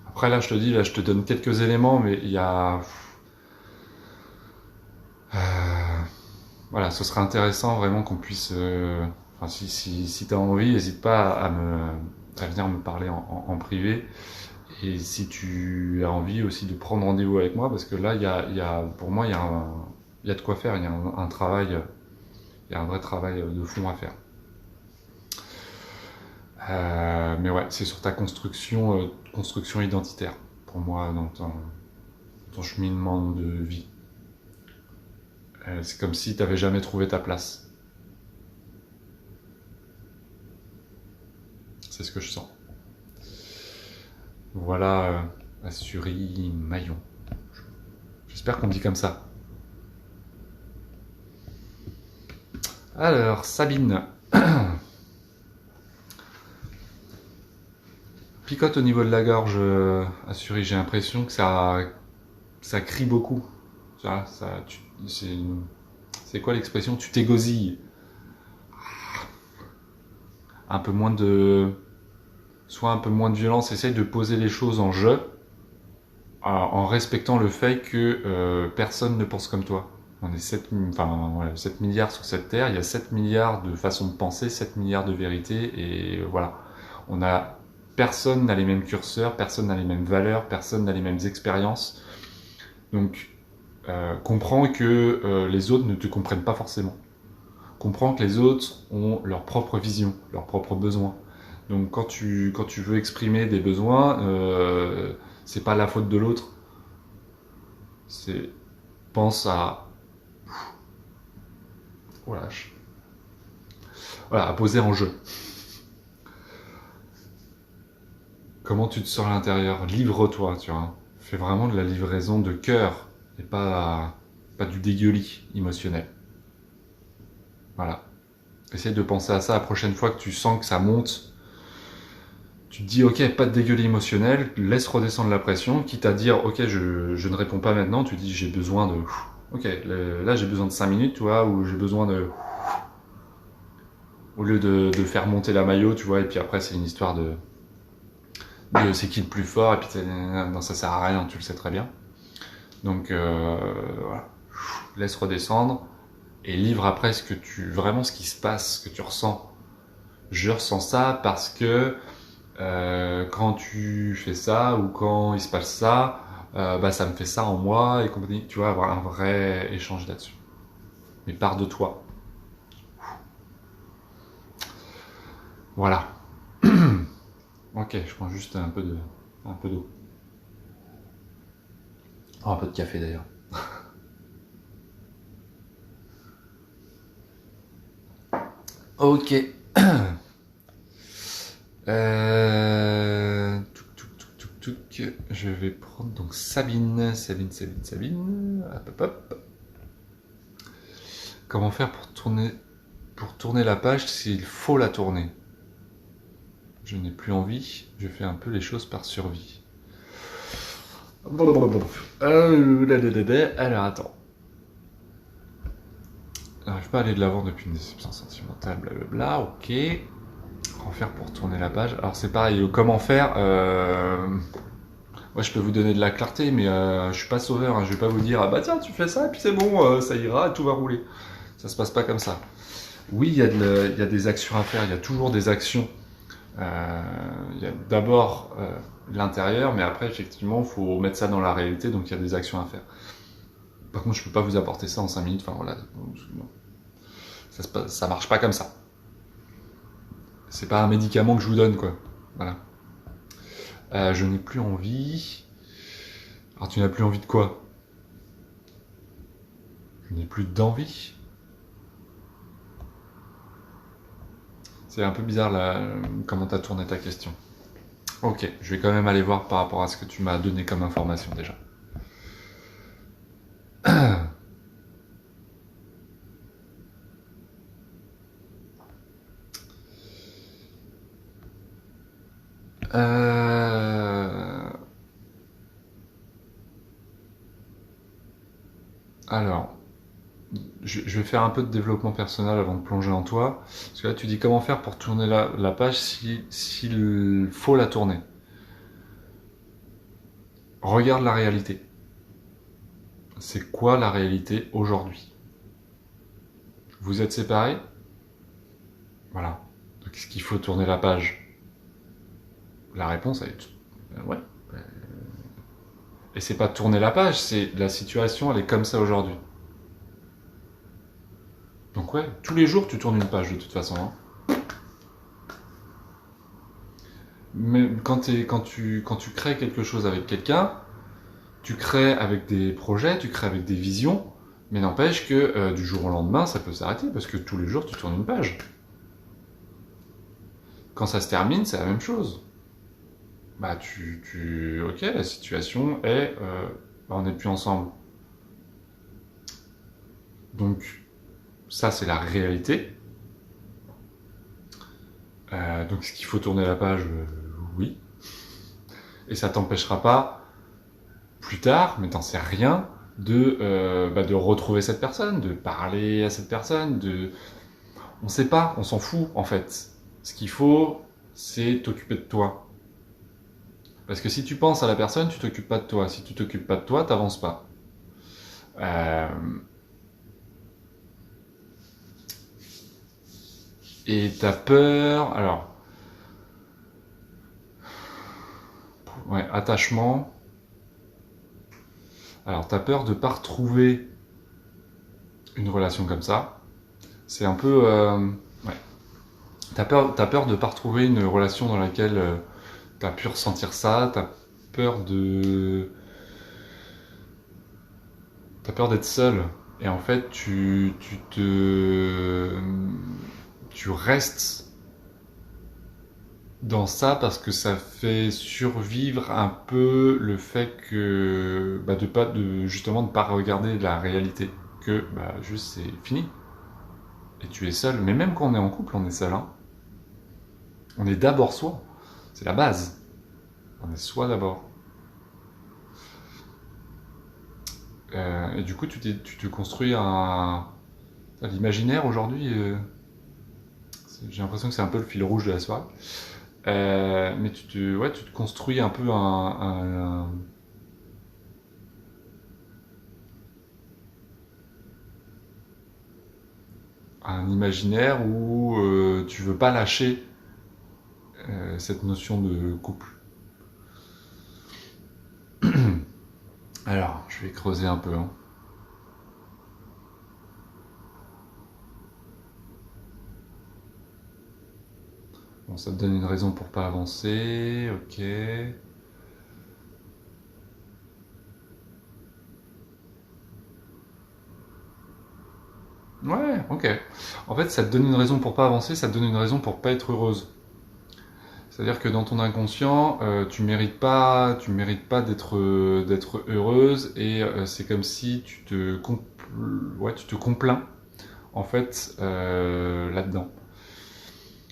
Après là je te dis, là je te donne quelques éléments, mais il y a... voilà, ce serait intéressant vraiment qu'on puisse... Enfin, si tu as envie, n'hésite pas à venir me parler en privé. Et si tu as envie aussi de prendre rendez-vous avec moi, parce que là, pour moi, il y a de quoi faire, il y a un travail, il y a un vrai travail de fond à faire. Mais ouais, c'est sur ta construction identitaire, pour moi, dans ton cheminement de vie. C'est comme si tu n'avais jamais trouvé ta place. C'est ce que je sens. Voilà, Assurie Maillon. J'espère qu'on dit comme ça. Alors, Sabine. Picote au niveau de la gorge, Assurie. J'ai l'impression que ça crie beaucoup. Tu vois, c'est quoi l'expression? Tu t'égosilles. Un peu moins de... Soit un peu moins de violence, essaye de poser les choses en jeu, en respectant le fait que personne ne pense comme toi. On est 7 milliards sur cette terre, il y a 7 milliards de façons de penser, 7 milliards de vérités, et voilà. Personne n'a les mêmes curseurs, personne n'a les mêmes valeurs, personne n'a les mêmes expériences. Donc, comprends que les autres ne te comprennent pas forcément. Comprends que les autres ont leur propre vision, leurs propres besoins. Donc quand tu veux exprimer des besoins, c'est pas la faute de l'autre. Pense à... Voilà, à poser en jeu. Comment tu te sens à l'intérieur? Livre-toi, tu vois. Fais vraiment de la livraison de cœur et pas du dégueulis émotionnel. Voilà. Essaye de penser à ça la prochaine fois que tu sens que ça monte. Tu te dis, ok, pas de dégueulis émotionnel, laisse redescendre la pression, quitte à dire, ok, je ne réponds pas maintenant, tu dis, j'ai besoin de... Ok, là j'ai besoin de 5 minutes, tu vois, ou j'ai besoin de... Au lieu de faire monter la maillot, tu vois, et puis après c'est une histoire de c'est qui le plus fort, et puis non, ça sert à rien, tu le sais très bien. Donc voilà, laisse redescendre, et livre après vraiment ce qui se passe, ce que tu ressens. Je ressens ça parce que quand tu fais ça ou quand il se passe ça, ça me fait ça en moi et compagnie. Tu vois, avoir un vrai échange là-dessus. Mais pars de toi. Voilà. Ok, je prends juste un peu d'eau. Oh, un peu de café d'ailleurs. Ok. Je vais prendre donc Sabine. Hop, hop, hop. Comment faire pour tourner la page s'il faut la tourner? Je n'ai plus envie, je fais un peu les choses par survie. Alors attends. J'arrive pas à aller de l'avant depuis une déception sentimentale, blablabla, ok. Comment faire pour tourner la page? Alors c'est pareil, comment faire Moi je peux vous donner de la clarté, mais je suis pas sauveur, hein. Je vais pas vous dire, ah bah tiens tu fais ça et puis c'est bon, ça ira, tout va rouler. Ça se passe pas comme ça. Oui, il y a des actions à faire, il y a toujours des actions. Il y a d'abord l'intérieur, mais après effectivement il faut mettre ça dans la réalité, donc il y a des actions à faire. Par contre je peux pas vous apporter ça en 5 minutes, enfin voilà, non. Ça marche pas comme ça. C'est pas un médicament que je vous donne, quoi. Voilà. Je n'ai plus envie. Alors tu n'as plus envie de quoi? Je n'ai plus d'envie. C'est un peu bizarre là, comment tu as tourné ta question. Ok, je vais quand même aller voir par rapport à ce que tu m'as donné comme information déjà. Alors, je vais faire un peu de développement personnel avant de plonger en toi. Parce que là, tu dis comment faire pour tourner la page s'il faut la tourner. Regarde la réalité. C'est quoi la réalité aujourd'hui? Vous êtes séparés? Voilà. Donc, est-ce qu'il faut tourner la page? La réponse est ouais. Et c'est pas tourner la page, c'est la situation, elle est comme ça aujourd'hui. Donc ouais, tous les jours tu tournes une page de toute façon. Hein. Mais quand tu crées quelque chose avec quelqu'un, tu crées avec des projets, tu crées avec des visions, mais n'empêche que du jour au lendemain, ça peut s'arrêter parce que tous les jours tu tournes une page. Quand ça se termine, c'est la même chose. Bah ok, la situation est, on n'est plus ensemble. Donc ça c'est la réalité. Donc est-ce qu'il faut tourner la page? Oui. Et ça t'empêchera pas, plus tard, mais t'en sais rien, de retrouver cette personne, de parler à cette personne, On sait pas, on s'en fout en fait. Ce qu'il faut, c'est t'occuper de toi. Parce que si tu penses à la personne, tu t'occupes pas de toi. Si tu t'occupes pas de toi, t'avances pas. Euh, Et t'as peur, alors, ouais, attachement. Alors, t'as peur de pas retrouver une relation comme ça. C'est un peu, ouais. T'as peur de pas retrouver une relation dans laquelle t'as pu ressentir ça. Peur de, t'as peur d'être seul. Et en fait, tu restes dans ça parce que ça fait survivre un peu le fait que justement de pas regarder la réalité, que juste c'est fini et tu es seul. Mais même quand on est en couple, on est seul. Hein. On est d'abord soi, c'est la base. On est soi d'abord. Et du coup, tu te construis l'imaginaire aujourd'hui. J'ai l'impression que c'est un peu le fil rouge de la soirée. Mais tu te construis un peu un imaginaire où tu veux pas lâcher cette notion de couple. Alors, je vais creuser un peu. Hein. Bon, ça te donne une raison pour pas avancer, ok. Ouais, ok. En fait, ça te donne une raison pour pas avancer, ça te donne une raison pour pas être heureuse. C'est-à-dire que dans ton inconscient, tu mérites pas d'être heureuse et c'est comme si tu te complains en fait là-dedans.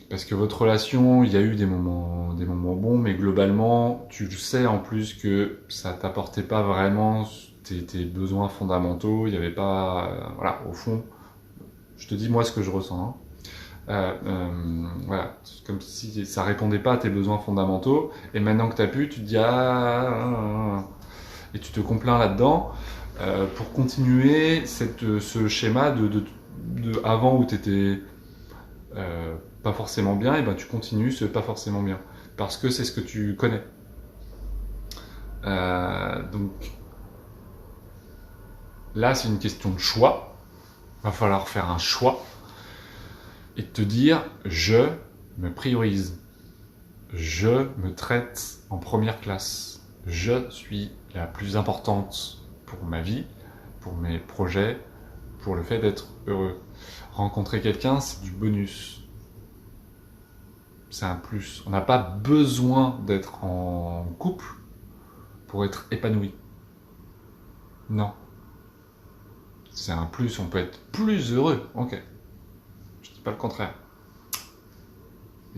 Parce que votre relation, il y a eu des moments bons, mais globalement, tu sais en plus que ça t'apportait pas vraiment tes besoins fondamentaux. Il n'y avait pas, voilà, au fond, je te dis moi ce que je ressens. Hein. Voilà, c'est comme si ça répondait pas à tes besoins fondamentaux. Et maintenant que t'as pu, tu te dis et tu te complains là-dedans pour continuer ce schéma de avant où t'étais pas forcément bien, et ben tu continues ce pas forcément bien parce que c'est ce que tu connais. Donc là, c'est une question de choix. Va falloir faire un choix et te dire je me priorise, je me traite en première classe, je suis la plus importante pour ma vie, pour mes projets, pour le fait d'être heureux. Rencontrer quelqu'un, c'est du bonus. c'est un plus. On n'a pas besoin d'être en couple pour être épanoui. Non. C'est un plus, on peut être plus heureux. Ok. Je dis pas le contraire.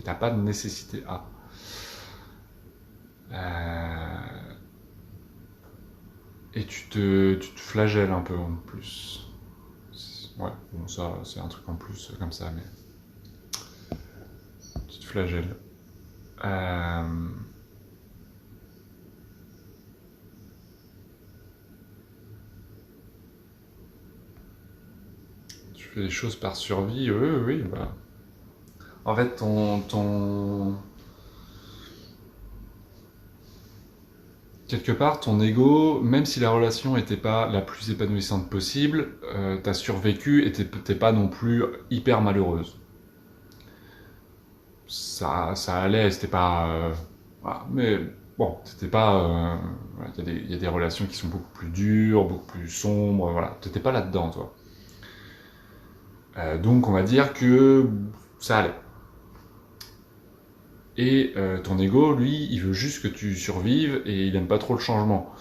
Et t'as pas de nécessité à. Et tu te flagelles un peu en plus. Ouais, bon ça c'est un truc en plus comme ça, mais tu te flagelles. Tu fais des choses par survie, oui, bah. En fait, quelque part, ton ego, même si la relation n'était pas la plus épanouissante possible, t'as survécu et t'es pas non plus hyper malheureuse. Ça allait, c'était pas... voilà, mais bon, c'était pas... Il y a des relations qui sont beaucoup plus dures, beaucoup plus sombres, voilà. T'étais pas là-dedans, toi. Donc, on va dire que ça allait. Et ton ego, lui, il veut juste que tu survives et il aime pas trop le changement.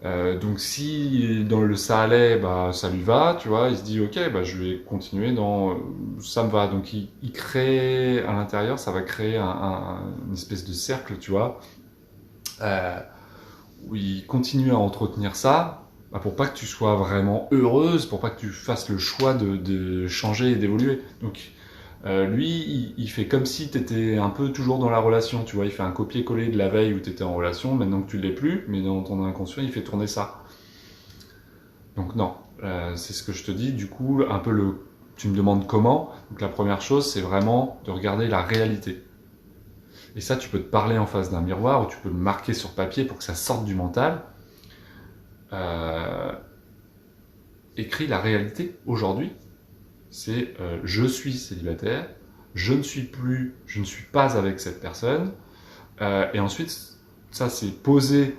Donc si dans le ça allait, bah ça lui va, tu vois, il se dit ok, bah je vais continuer dans ça me va. Donc il crée à l'intérieur, ça va créer une espèce de cercle, tu vois, où il continue à entretenir ça, bah, pour pas que tu sois vraiment heureuse, pour pas que tu fasses le choix de changer et d'évoluer. Donc lui, il fait comme si tu étais un peu toujours dans la relation, tu vois, il fait un copier-coller de la veille où tu étais en relation, maintenant que tu l'es plus, mais dans ton inconscient, il fait tourner ça. Donc non, c'est ce que je te dis, du coup, un peu tu me demandes comment, donc la première chose, c'est vraiment de regarder la réalité. Et ça, tu peux te parler en face d'un miroir, ou tu peux le marquer sur papier pour que ça sorte du mental. Écris la réalité aujourd'hui, c'est je suis célibataire, je ne suis pas avec cette personne, et ensuite, ça c'est poser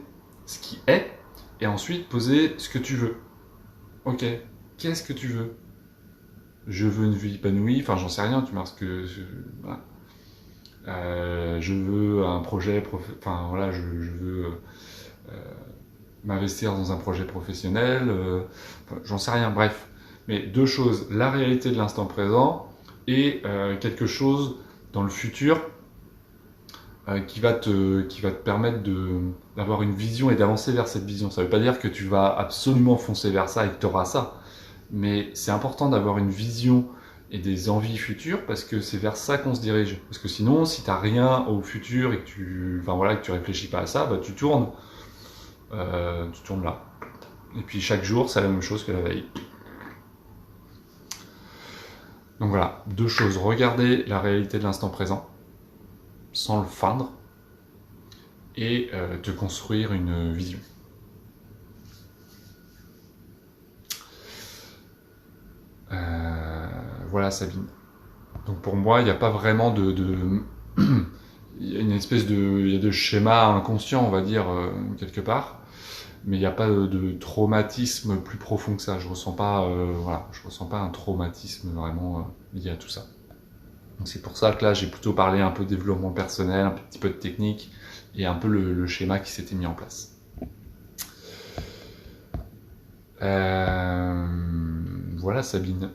ce qui est, et ensuite poser ce que tu veux. Ok, qu'est-ce que tu veux? Je veux une vie épanouie, enfin j'en sais rien, tu marques ce que... Voilà. Je veux un projet, enfin voilà, je veux m'investir dans un projet professionnel, enfin, j'en sais rien, bref. Mais deux choses, la réalité de l'instant présent et quelque chose dans le futur qui va te permettre d'avoir une vision et d'avancer vers cette vision. Ça ne veut pas dire que tu vas absolument foncer vers ça et que tu auras ça, mais c'est important d'avoir une vision et des envies futures parce que c'est vers ça qu'on se dirige. Parce que sinon, si tu n'as rien au futur et que tu réfléchis pas à ça, bah, tu tournes là. Et puis chaque jour, c'est la même chose que la veille. Donc voilà, deux choses. Regarder la réalité de l'instant présent, sans le feindre, et te construire une vision. Voilà Sabine. Donc pour moi, il n'y a pas vraiment il y a une espèce de schéma inconscient, on va dire, quelque part. Mais il n'y a pas de traumatisme plus profond que ça. Je ressens pas un traumatisme vraiment lié à tout ça. Donc c'est pour ça que là, j'ai plutôt parlé un peu de développement personnel, un petit peu de technique, et un peu le schéma qui s'était mis en place. Voilà Sabine.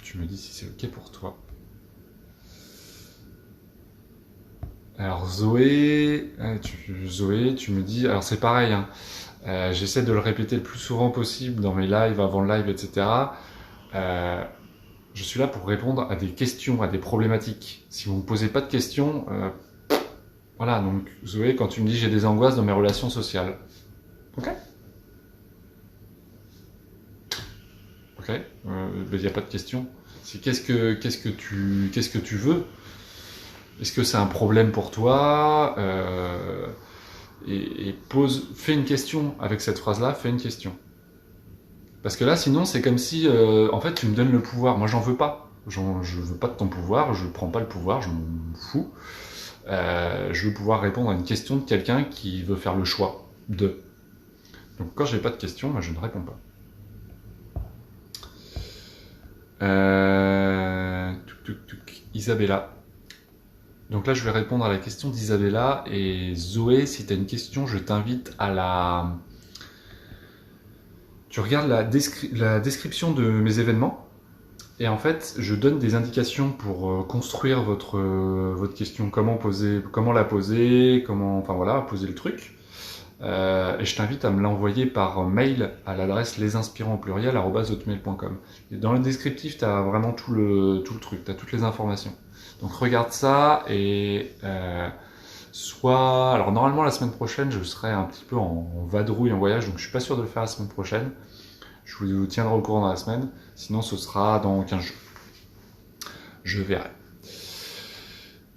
Tu me dis si c'est ok pour toi. Alors Zoé, tu me dis, alors c'est pareil, hein, j'essaie de le répéter le plus souvent possible dans mes lives, avant le live, etc. Je suis là pour répondre à des questions, à des problématiques. Si vous ne me posez pas de questions, voilà, donc Zoé, quand tu me dis j'ai des angoisses dans mes relations sociales, ok, il n'y a pas de questions. C'est qu'est-ce que tu veux? Est-ce que c'est un problème pour toi? Et fais une question avec cette phrase-là, fais une question. Parce que là, sinon, c'est comme si, en fait, tu me donnes le pouvoir. Moi, j'en veux pas. Je veux pas de ton pouvoir, je prends pas le pouvoir, je m'en fous. Je veux pouvoir répondre à une question de quelqu'un qui veut faire le choix de. Donc, quand j'ai pas de question, moi, je ne réponds pas. Isabella. Donc là, je vais répondre à la question d'Isabella. Et Zoé, si tu as une question, je t'invite à la... Tu regardes la description de mes événements. Et en fait, je donne des indications pour construire votre question. Comment la poser, enfin voilà, poser le truc. Et je t'invite à me l'envoyer par mail à l'adresse lesinspirants@hotmail.com. Et dans le descriptif, tu as vraiment tout le truc, tu as toutes les informations. Donc regarde ça et alors normalement la semaine prochaine, je serai un petit peu en vadrouille, en voyage, donc je suis pas sûr de le faire la semaine prochaine. Je vous tiendrai au courant dans la semaine, sinon ce sera dans 15 jours. Je verrai.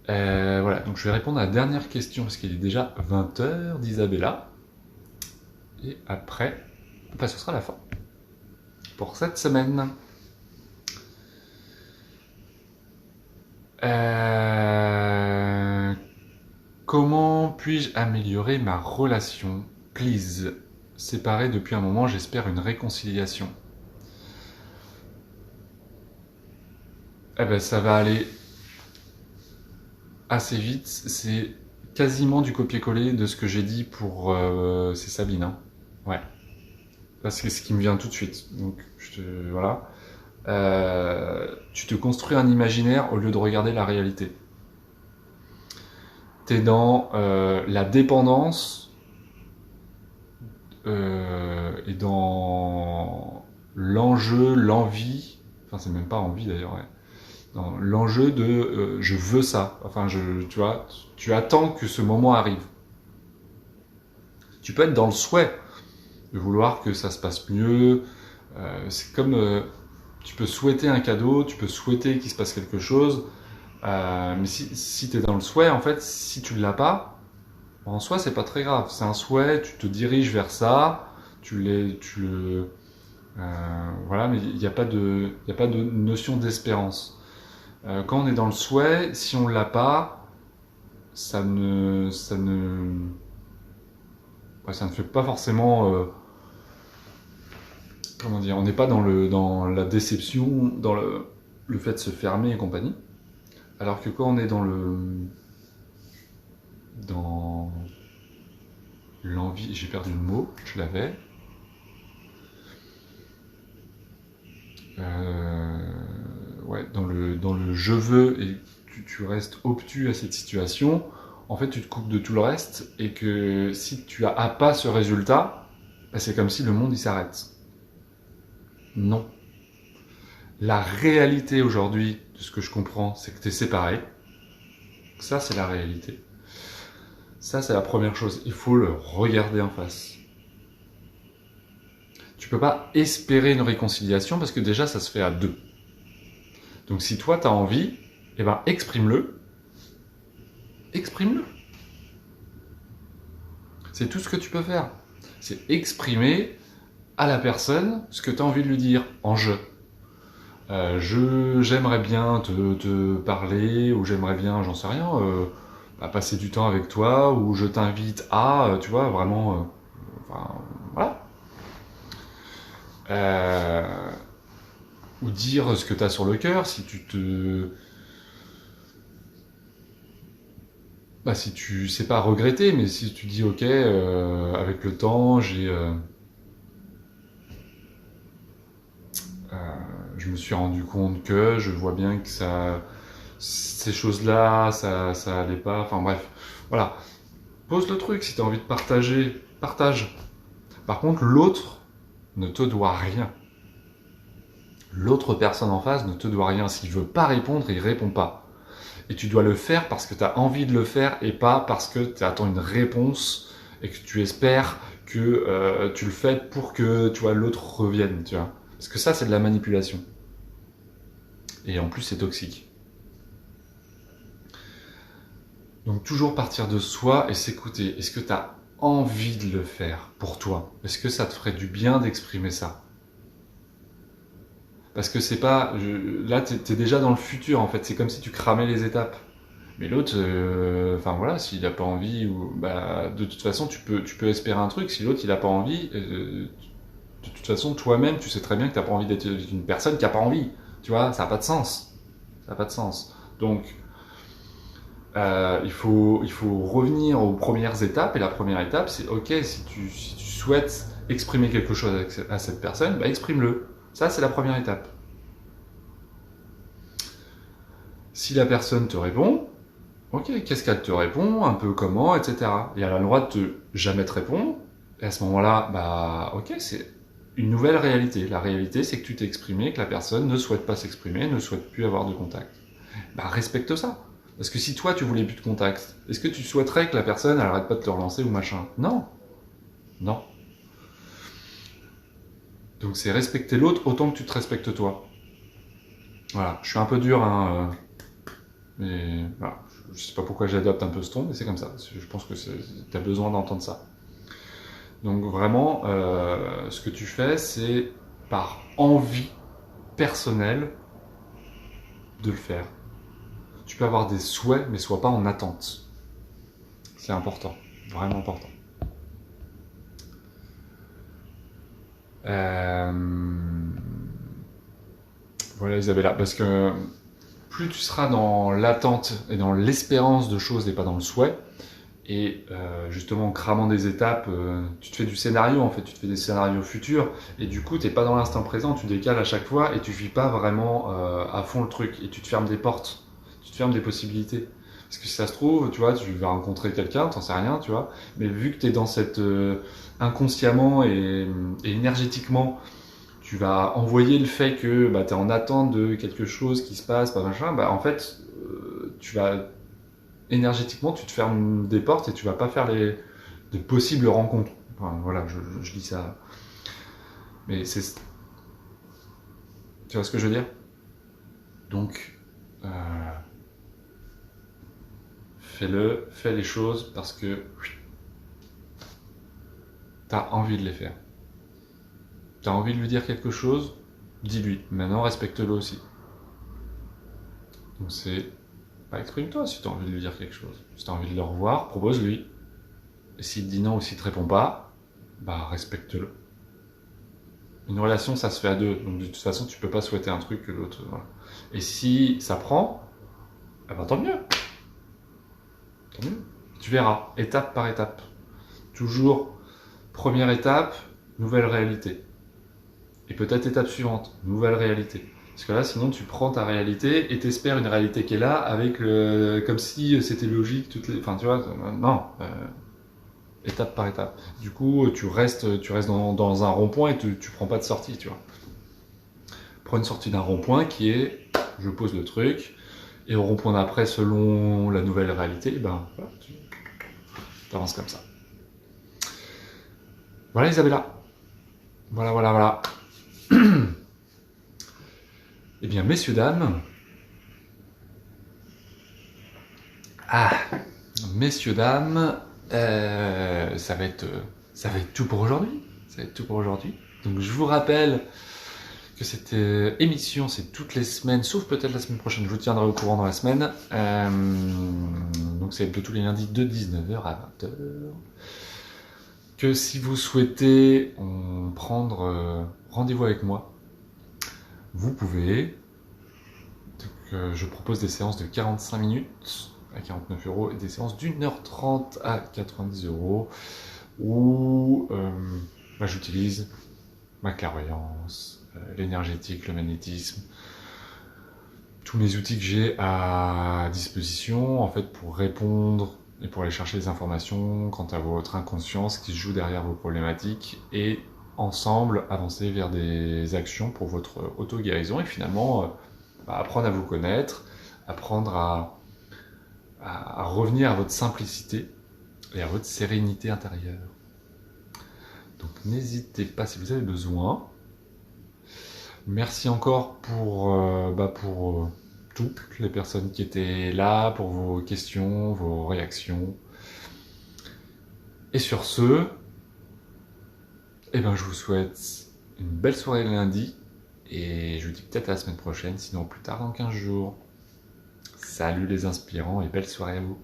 Voilà, donc je vais répondre à la dernière question parce qu'il est déjà 20h d'Isabella. Et après, ce sera la fin pour cette semaine. Comment puis-je améliorer ma relation? Please. Séparés depuis un moment, j'espère une réconciliation. Ça va aller assez vite. C'est quasiment du copier-coller de ce que j'ai dit pour... c'est Sabine, hein. Ouais. Là, c'est ce qui me vient tout de suite. Donc, voilà. Tu te construis un imaginaire au lieu de regarder la réalité. T'es dans la dépendance et dans l'enjeu, l'envie. Enfin, c'est même pas envie d'ailleurs. Ouais. Dans l'enjeu de je veux ça. Enfin, tu vois, tu attends que ce moment arrive. Tu peux être dans le souhait de vouloir que ça se passe mieux. C'est comme tu peux souhaiter un cadeau, tu peux souhaiter qu'il se passe quelque chose. Mais si tu es dans le souhait, en fait, si tu ne l'as pas, en soi, c'est pas très grave. C'est un souhait, tu te diriges vers ça, voilà, mais il n'y a pas de notion d'espérance. Quand on est dans le souhait, si on l'a pas, ça ne fait pas forcément. Comment dire, on n'est pas dans la déception, dans le fait de se fermer et compagnie. Alors que quand on est dans l'envie, j'ai perdu le mot, je l'avais. Ouais, dans le je veux et tu restes obtus à cette situation, en fait tu te coupes de tout le reste et que si tu as pas ce résultat, c'est comme si le monde il s'arrête. Non. La réalité aujourd'hui, de ce que je comprends, c'est que tu es séparé. Ça, c'est la réalité. Ça, c'est la première chose. Il faut le regarder en face. Tu peux pas espérer une réconciliation parce que déjà, ça se fait à deux. Donc, si toi, tu as envie, exprime-le. Exprime-le. C'est tout ce que tu peux faire. C'est exprimer à la personne ce que tu as envie de lui dire en jeu. J'aimerais bien te parler, ou j'aimerais bien, j'en sais rien, passer du temps avec toi, ou je t'invite à, tu vois, vraiment, voilà. Ou dire ce que tu as sur le cœur, si tu sais pas regretter, mais si tu dis ok, avec le temps, je me suis rendu compte que je vois bien que ces choses-là, ça allait pas. Enfin bref, voilà. Pose le truc, si tu as envie de partager, partage. Par contre, l'autre ne te doit rien. L'autre personne en face ne te doit rien. S'il veut pas répondre, il répond pas. Et tu dois le faire parce que tu as envie de le faire et pas parce que tu attends une réponse et que tu espères que tu le fais pour que tu vois l'autre revienne, tu vois. Parce que ça, c'est de la manipulation. Et en plus, c'est toxique. Donc toujours partir de soi et s'écouter. Est-ce que tu as envie de le faire pour toi? Est-ce que ça te ferait du bien d'exprimer ça? Parce que c'est pas... là, t'es déjà dans le futur, en fait. C'est comme si tu cramais les étapes. Mais l'autre, enfin voilà, s'il n'a pas envie, de toute façon, tu peux espérer un truc. Si l'autre, il n'a pas envie, de toute façon, toi-même, tu sais très bien que tu n'as pas envie d'être une personne qui n'a pas envie. Tu vois, ça n'a pas de sens. Ça n'a pas de sens. Donc, il faut revenir aux premières étapes, et la première étape, c'est ok, si tu souhaites exprimer quelque chose à cette personne, bah exprime-le. Ça, c'est la première étape. Si la personne te répond, ok, qu'est-ce qu'elle te répond, un peu comment, etc. Et elle a le droit de te jamais te répondre, et à ce moment-là, bah ok, c'est une nouvelle réalité. La réalité, c'est que tu t'es exprimé, que la personne ne souhaite pas s'exprimer, ne souhaite plus avoir de contact. Bah respecte ça. Parce que si toi tu voulais plus de contact, est-ce que tu souhaiterais que la personne elle arrête pas de te relancer ou machin? Non. Non. Donc c'est respecter l'autre autant que tu te respectes toi. Voilà, je suis un peu dur, hein, mais voilà. Je sais pas pourquoi j'adopte un peu ce ton, mais c'est comme ça. Je pense que tu as besoin d'entendre ça. Donc vraiment, ce que tu fais, c'est par envie personnelle de le faire. Tu peux avoir des souhaits, mais sois pas en attente. C'est important, vraiment important. Voilà Isabella, parce que plus tu seras dans l'attente et dans l'espérance de choses et pas dans le souhait, et justement en cramant des étapes, tu te fais du scénario en fait, tu te fais des scénarios futurs, et du coup t'es pas dans l'instant présent, tu décales à chaque fois et tu vis pas vraiment à fond le truc, et tu te fermes des portes, tu te fermes des possibilités. Parce que si ça se trouve, tu vois, tu vas rencontrer quelqu'un, t'en sais rien, tu vois, mais vu que t'es dans cette inconsciemment et énergétiquement, tu vas envoyer le fait que bah, tu es en attente de quelque chose qui se passe, pas machin, bah, en fait, tu vas énergétiquement, tu te fermes des portes et tu vas pas faire de possibles rencontres. Enfin, voilà, je dis ça. Mais c'est. Tu vois ce que je veux dire? Donc, fais-le, fais les choses parce que tu as envie de les faire. Tu as envie de lui dire quelque chose, dis-lui. Maintenant, respecte-le aussi. Donc c'est, bah, exprime-toi si tu as envie de lui dire quelque chose. Si tu as envie de le revoir, propose-lui. Et s'il te dit non ou s'il te répond pas, bah respecte-le. Une relation, ça se fait à deux. Donc de toute façon, tu peux pas souhaiter un truc que l'autre. Voilà. Et si ça prend, eh ben, tant mieux. Tant mieux. Tu verras, étape par étape. Toujours, première étape, nouvelle réalité. Et peut-être étape suivante, nouvelle réalité. Parce que là, sinon, tu prends ta réalité et t'espères une réalité qui est là, avec comme si c'était logique, enfin, tu vois, non, étape par étape. Du coup, tu restes dans un rond-point et tu prends pas de sortie, tu vois. Prends une sortie d'un rond-point qui est, je pose le truc, et au rond-point d'après, selon la nouvelle réalité, ben, voilà, tu avances comme ça. Voilà Isabella. Voilà. Eh bien, messieurs, dames, messieurs, dames, ça va être tout pour aujourd'hui. Ça va être tout pour aujourd'hui. Donc, je vous rappelle que cette émission, c'est toutes les semaines, sauf peut-être la semaine prochaine. Je vous tiendrai au courant dans la semaine. Donc, c'est de tous les lundis de 19h à 20h. Que si vous souhaitez prendre rendez-vous avec moi, vous pouvez. Donc, je propose des séances de 45 minutes à 49 € et des séances d'1h30 à 90 € où bah, j'utilise ma clairvoyance, l'énergétique, le magnétisme, tous les outils que j'ai à disposition en fait pour répondre et pour aller chercher des informations quant à votre inconscience qui se joue derrière vos problématiques et ensemble avancer vers des actions pour votre auto-guérison et finalement apprendre à vous connaître, apprendre à revenir à votre simplicité et à votre sérénité intérieure. Donc n'hésitez pas si vous avez besoin. Merci encore pour toutes les personnes qui étaient là, pour vos questions, vos réactions. Et sur ce, je vous souhaite une belle soirée le lundi. Et je vous dis peut-être à la semaine prochaine, sinon plus tard dans 15 jours. Salut les inspirants et belle soirée à vous.